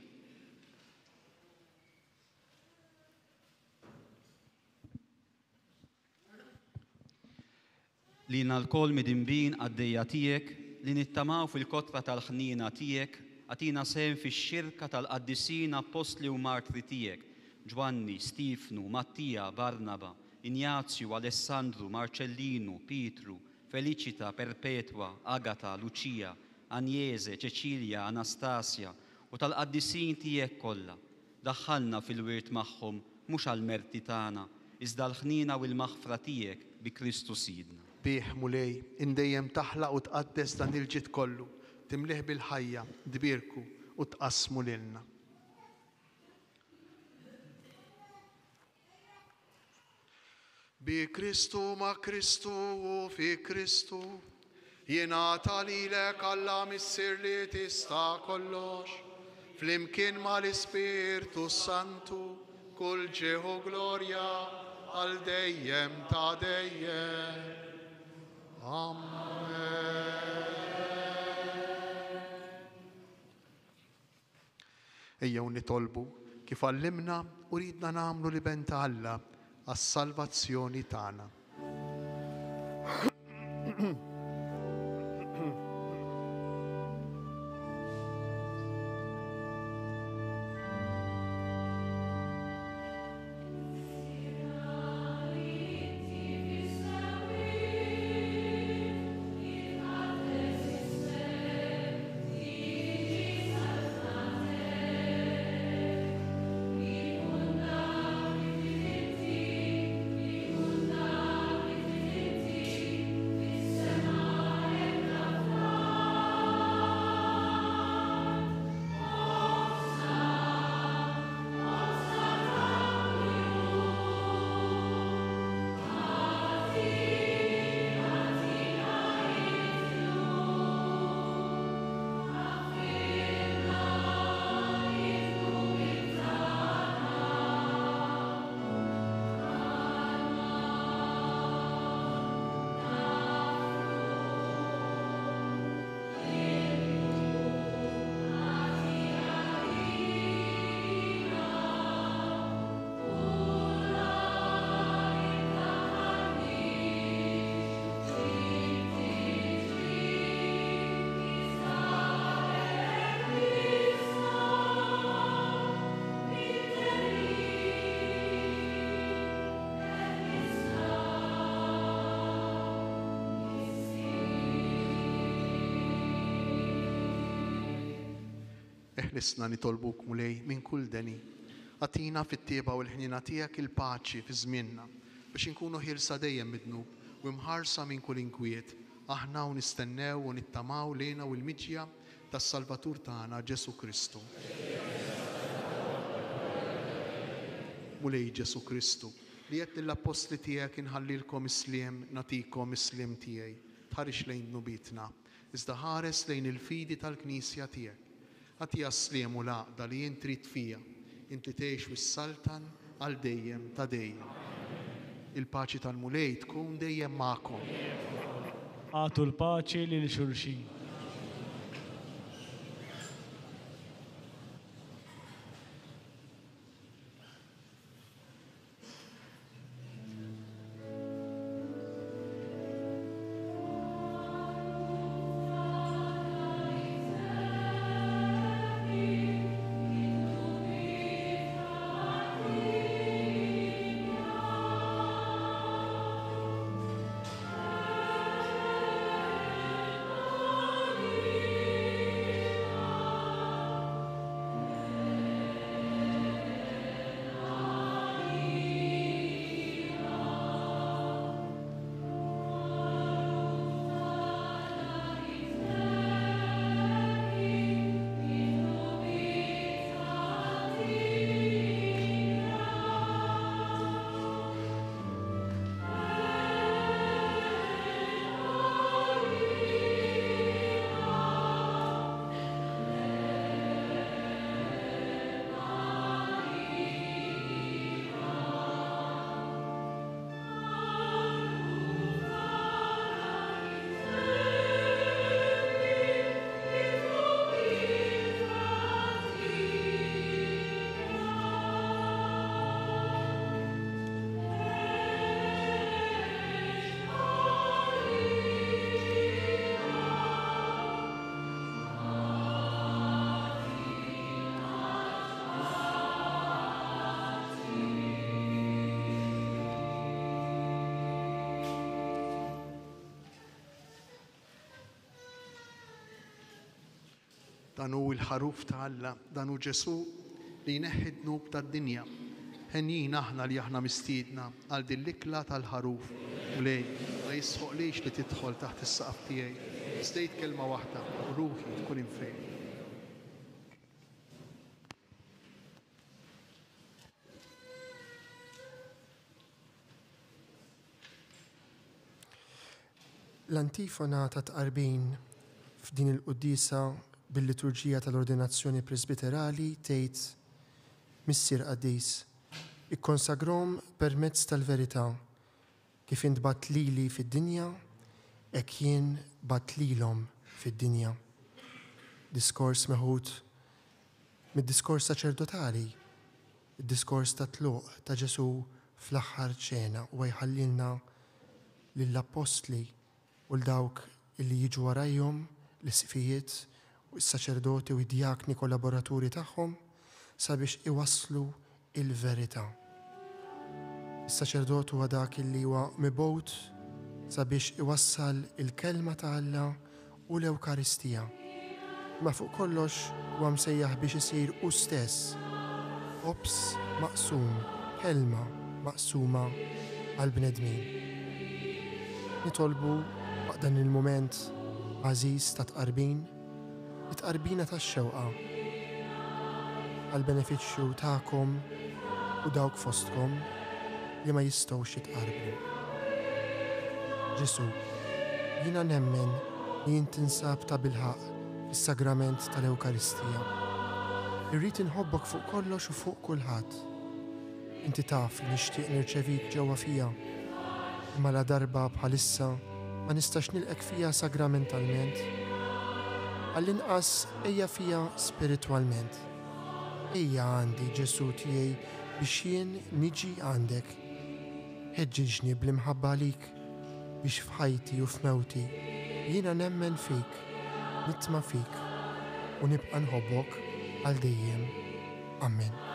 li l-kol midinbin għaddejja tiegħek li nittamaw fil-kotra tal-ħnina tiegħek għatina sem fix-xirka tal-qaddisin apostli u martri tiegħek Ġwanni, Stifnu, Mattija, Barnaba, Ignazju, Alessandru, Marcellinu, Pietru, Felicita, Perpetua, Agata, Lucia, Agnese, Cecilia, Anastasia u tal-qaddisin tiegħek kollha. Daħħalna fil-wirt magħhom mhux għall-merti tagħna, iżda l-ħnina u l-maħfra tiegħek bi Kristu Sidna. Bih mulej, indejjem taħlaq u tqaddes dan il-ġid kollu, timlih bil-ħajja, dbirku u tqasmu lilna. Bi Kristu ma' Kristu u fi Kristu, jingħata lilek Alla missier li tista' kollox, flimkien mal-Ispirtu Santu, kull ġieħu glorja għal dejjem ta' dejjem. Amen. Ejjew nitolbu kif għallimna u ridna nagħmlu li ben ta' Alla għas-salvazzjoni tagħna. Eħlisna nitolbuk mulej minn kull deni. Għatina fit-tieba u l-ħnina tiegħek il-paċi fi żmienna biex inkunu ħilsa dejjem midnub u mħarsa minn kull inkwiet. Aħna u nistennew u nittamaw lejna u l-miġja tas-Salvatur tagħna Ġesu Kristu. Mulej Ġesu Kristu, li qed lill-apostli tiegħek inħallilkom isliem natikom isliem tiegħi. Tħarix lejn nubitna, iżda ħares lejn il-fidi tal-Knisja tiegħek. Għatija sliem u laqda li jien trid fija, inti tgħix wis-saltan għal dejjem ta' dejjem. Il-paċi tal-mulej tkun dejjem magħkom. Għatu l-paċi lil xulxin. dan hu l-ħaruf ta' Alla, dan hu Ġesu li jneħħi d-dnub tad-dinja. Ħenjin aħna li aħna mistiedna għal din l-ikla tal-ħaruf u lej ma jisħoqlix li tidħol taħt is-saqaf tiegħi. Stejt kelma waħda u ruħi tkun infejn. L-antifona ta' tqarbin f'din il-quddisa bil-liturġija tal-ordinazzjoni presbiterali tgħid Missier Qaddis, ikkonsagrom permezz tal-verità kif intbat lili fid-dinja hekk jien bat lilhom fid-dinja. Diskors meħud mid-diskors saċerdotali, id-diskors ta' tluq ta' Ġesu fl-aħħar ċena u jħallilna lill-apostli u l-dawk illi jiġu warajhom l-isfijiet u s-saċerdoti u d-djakni kollaboraturi tagħhom sabiex iwasslu il-verità. Is-saċerdot huwa dak illi huwa mibgħut sabiex iwassal il-kelma ta' Alla u l-Ewkaristija. Ma fuq kollox huwa msejjaħ biex isir hu stess obs maqsum, kelma maqsuma għall-bnedmin. Nitolbu dan il-moment għażiż ta' tqarbin, it-tqarbina tax-xewqa għall-benefiċċju tagħkom u dawk fostkom li ma jistgħux jitqarbu. Ġesu, jiena nemmen li jien tinsab ta' bilħaq fis-sagrament tal-Ewkaristija. Irrid inħobbok fuq kollox u fuq kulħadd. Inti taf li nixtieq nirċevik ġewwa fija, imma la darba bħalissa ma nistax nilqek fija sagramentalment. Għall-inqas ejja fija spiritwalment. Ejja għandi Ġesu tiegħi biex jien niġi għandek. Ħeġġiġni bl-imħabba għalik biex f'ħajti u f'mewti jiena nemmen fik, nitma' fik u nibqa' nħobbok għal dejjem. Amen.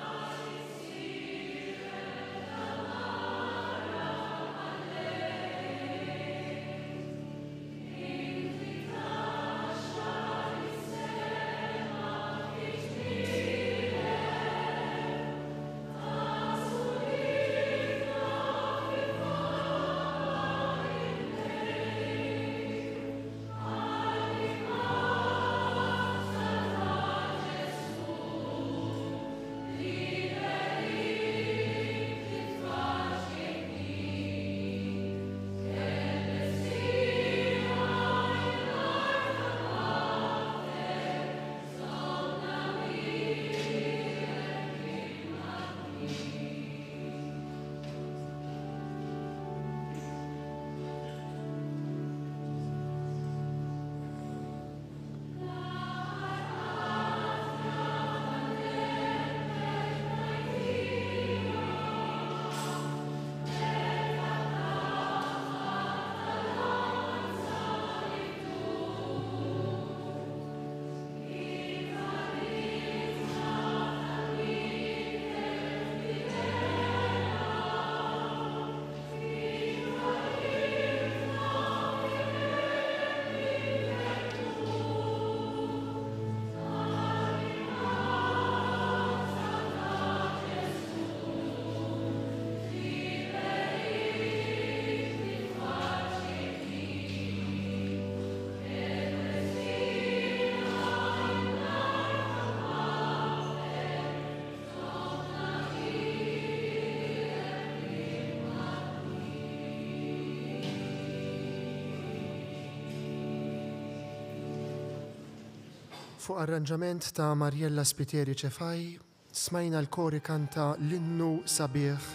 Fuq arranġament ta' Marjella Spiteri Ċefaj, smajna l-kori kanta l-innu sabiħ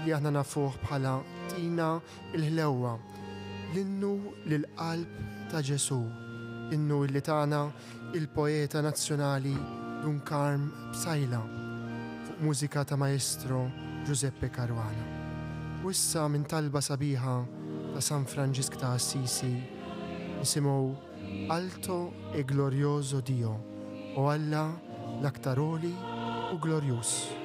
li aħna nafuh bħala Tina il-ħlewwa, l-innu l-qalb ta' Ġesu, innu li tagħna il-poeta nazzjonali Dunkarm Bsajla, fuq mużika ta' maestro Giuseppe Caruana. U issa minn talba sabiħa ta' San Franġisk ta' Assisi nisimgħu Alto e glorioso Dio, o Alla l-aktaroli u glorius.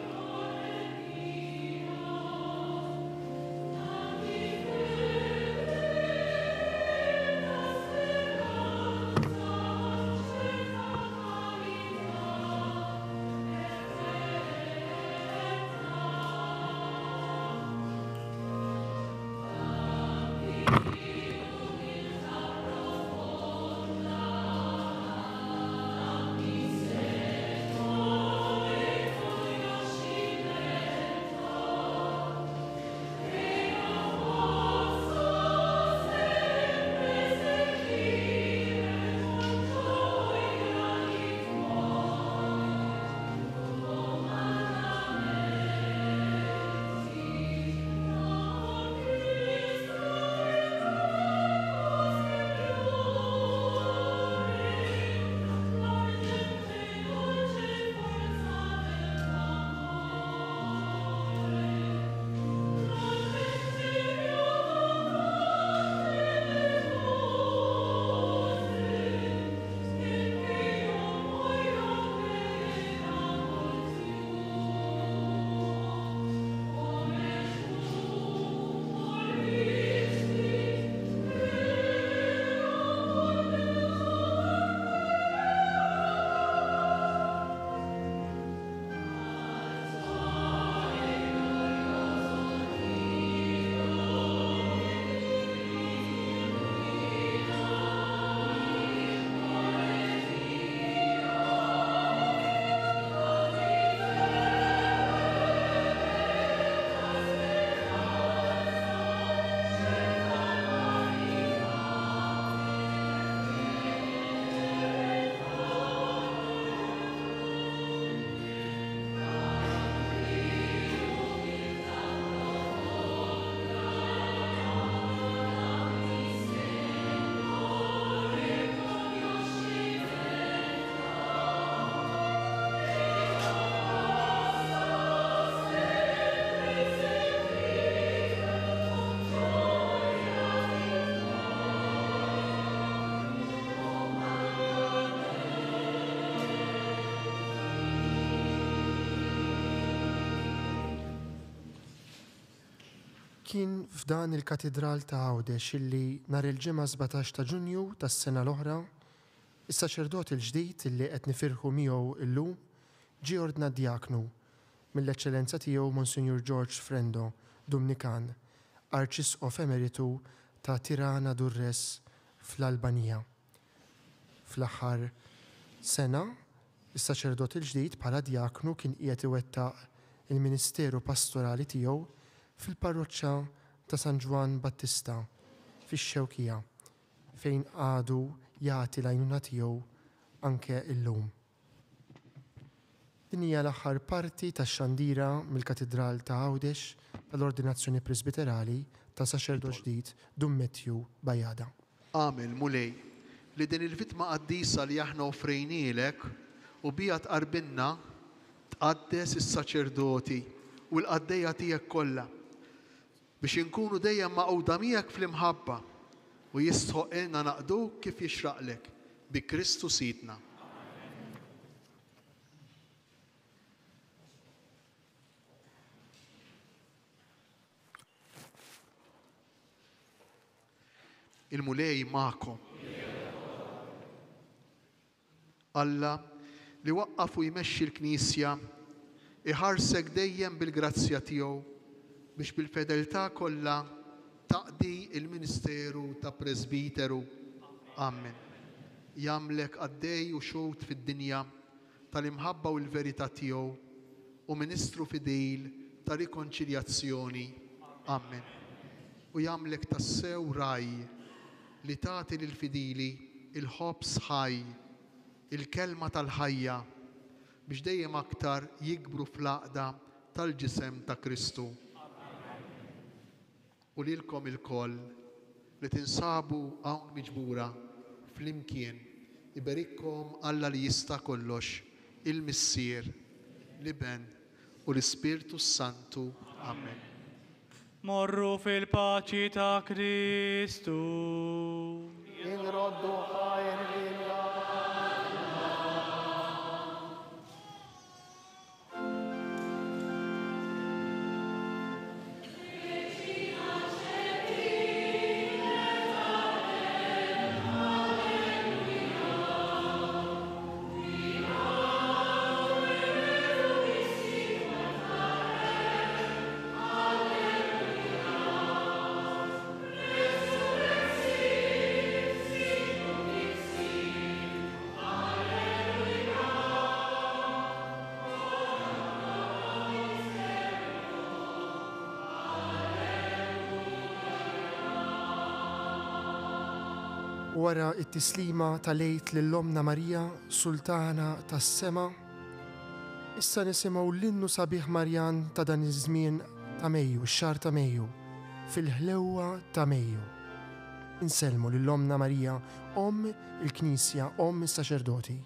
Kien f'dan il-katedral ta' Għawdex illi nhar il-ġimgħa 17 ta' Ġunju tas-sena l-oħra, is-saċerdot il-ġdid illi qed nifirħu miegħu illum ġie ordnat djaknu mill-eċċellenza tiegħu Monsinjur George Frendo Dumnikan, Arċisqof Emeritu ta' Tirana Durres fl-Albanija. Fl-aħħar sena, is-saċerdot il-ġdid bħala djaknu kien qiegħed iwettaq il-Ministeru Pastorali tiegħu fil-parroċċa ta' San Ġwan Battista fix-Xewkija fejn għadu jagħti l-għajnuna tiegħu anke illum. Din hija l-aħħar parti tax-xandira mill-Katedral ta' Għawdex tal-Ordinazzjoni Presbiterali ta' saċerdot ġdid Dum Matthew Bajada. Għamil mulej li din il-vittma qaddisa li aħna offrejnielek u bija tqarbilna tqaddes is-saċerdoti u l-qaddejja tiegħek kollha biex inkunu dejjem maqgħuda miegħek fl-imħabba u jistħoqilna naqduk kif jixraqlek bi Kristu Sidna. Il-mulej magħkom. Alla li waqqaf u jmexxi l-Knisja iħarsek dejjem bil-grazzja tiegħu biex bil-fedeltà kollha taqdi il-Ministeru ta' Presbiteru. Amen. Jagħmlek għaddej u xogħol fid-dinja tal-imħabba u l-verità tiegħu u Ministru fidejl ta' rikonċiljazzjoni. Amen. U jagħmlek tassew raj li tagħti lill-fidili il-ħobb sħaj, il-kelma tal-ħajja biex dejjem aktar jikbru fl-għaqda tal-ġisem ta' Kristu. U lilkom il-koll li tinsabu hawn miġbura fl-imkien iberikkom Alla li jista' kollox, il-Missier, l-Iben u l-Ispirtu Santu. Amen. Morru fil-paċi ta' Kristu. Inroddu ħajr lillah. Wara it-tislima tal-lejt lill-Omna Marija, Sultana tas-Sema, issa nisimgħu l-innu sabiħ Marjan ta' dan iż-żmien ta' Mejju, x-xahar ta' Mejju, fil-ħlewwa ta' Mejju. Insellmu lill-Omna Marija, Omm il-Knisja, Omm is-Saċerdoti.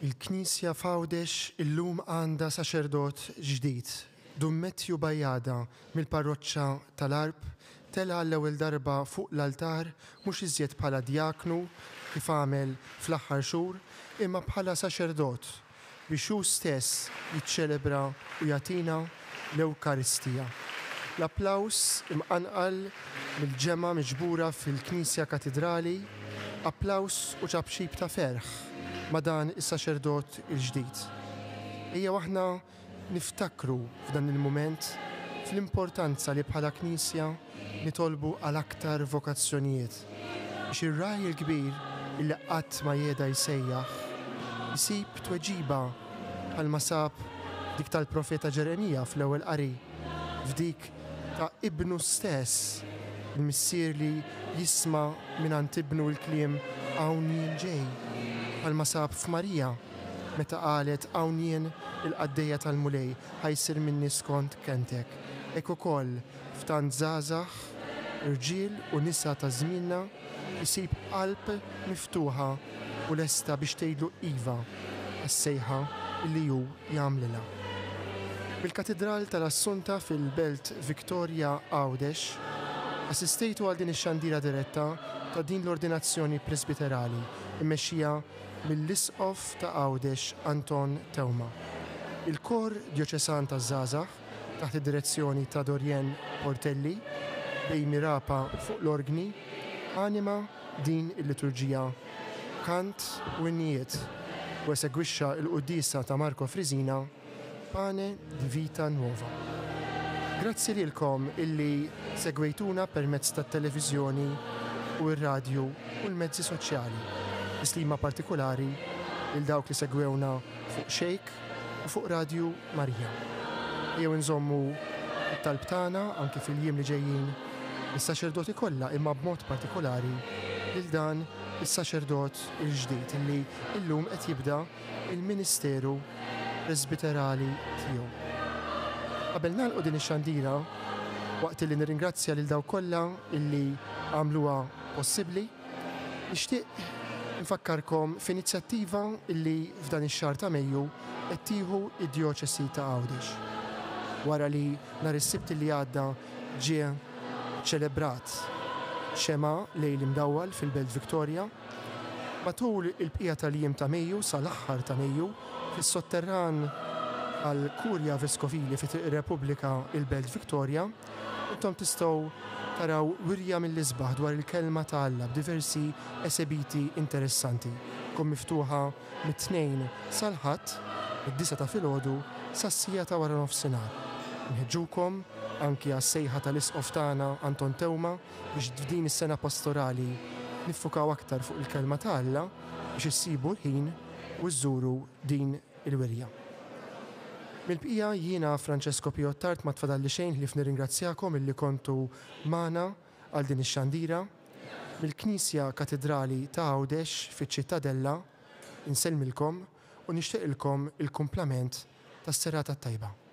Il-Knisja f'Għawdex illum għandha saċerdot ġdid. Dummettju Bajjada mill-parroċċa tal-Arb tela l-ewwel darba fuq l-altar mhux iżjed bħala djaknu kif għamel fl-aħħar xhur, imma bħala saċerdot biex hu stess jiċċelebra u jagħtina l-Ewkaristija. L-applaws imqanqal mill-ġemma miġbura fil-Knisja Katedrali, applaws u ċabxib ta' ferħ ma' dan is-saċerdot il-ġdid. Ejja aħna niftakru f'dan il-mument fl-importanza li bħala Knisja nitolbu għal aktar vokazzjonijiet biex ir-raj il-kbir illi qatt ma jeda jsejjaħ isib tweġiba bħalma sab dik tal-profeta Ġeremija fl-ewwel qari, f'dik ta' ibnu stess, il-missier li jisma' mingħand ibnu l-kliem hawn jien ġej, bħalma sab f'Marija meta qalet hawn jien il-qaddejja tal-mulej ħajsir minni skont kentek. Hekk ukoll f'tant żgħażagħ, irġiel u nisa ta' żmienna jsib qalb miftuħa u lesta biex tgħidlu iva għas-sejħa li hu jagħmlilha. Bil-Katedral tal-Assunta fil-Belt Victoria Għawdex assistejtu għal din ix-xandira diretta ta' din l-ordinazzjoni presbiterali immexxija mill-Isqof ta' Għawdex Anton Tewma. Il-Kor Djoċesan taż-Żgħażagħ taħt id-direzzjoni ta' Dorien Portelli bej mirapa fuq l-orgni anima din il-liturġija kant u n-nijiet u esegwixxa il-qudiesa ta' Marco Frisina Pane di Vita Nuova. Grazzi lilkom illi segwejtuna permezz tat-televiżjoni u r-radju u l-mezzi soċjali. Islima partikolari il dawk li segwewna fuq Shake u fuq Radio Marija. Jew nżommu it-talb tagħna anke fil-jiem li ġejjin is-saċerdoti kollha imma b'mod partikolari lil dan is-saċerdot il-ġdid illi illum qed jibda il-Ministeru Presbiterali tiegħu. Qabel nagħlqu din ix-xandira waqt li nirringrazzja lil dawk kollha illi għamluha possibbli, nixtieq nfakkarkom f'inizjattiva illi f'dan ix-xahar ta' Mejju qed tieħu id-Djoċesi ta' Għawdex. Wara li nhar is-Sibt li għadda ġie ċelebrat xema lejl imdawwal fil-Belt Victoria, matul il-bqija tal-jiem ta' Mejju sal-aħħar ta' Mejju fis-sotterran għall-Kurja Vescovili fit-Repubblika il-Belt Victoria, intom tistgħu taraw wirja mill-isbaħ dwar il-kelma ta' Alla b'diversi esebiti interessanti, tkun miftuħa mit-2 sal-ħadd id-9 ta' filgħodu sas-sija ta' wara nofsinhar. Nħeġġukom anki għas-sejħa tal-Isqof tagħna Anton Tewma biex f'din is-sena pastorali niffukaw aktar fuq il-kelma ta' Alla biex issibu l-ħin u żżuru din il-wirja. Mill-bqija jiena Francesco Piottart ma tfadalli xejn li nirringrazzjakom illi kontu magħna għal din ix-xandira mill-Knisja Katedrali ta' Għawdex fiċ-Ċittadella insellmilkom u nixtieqilkom il-kumplament tas-serata tajba.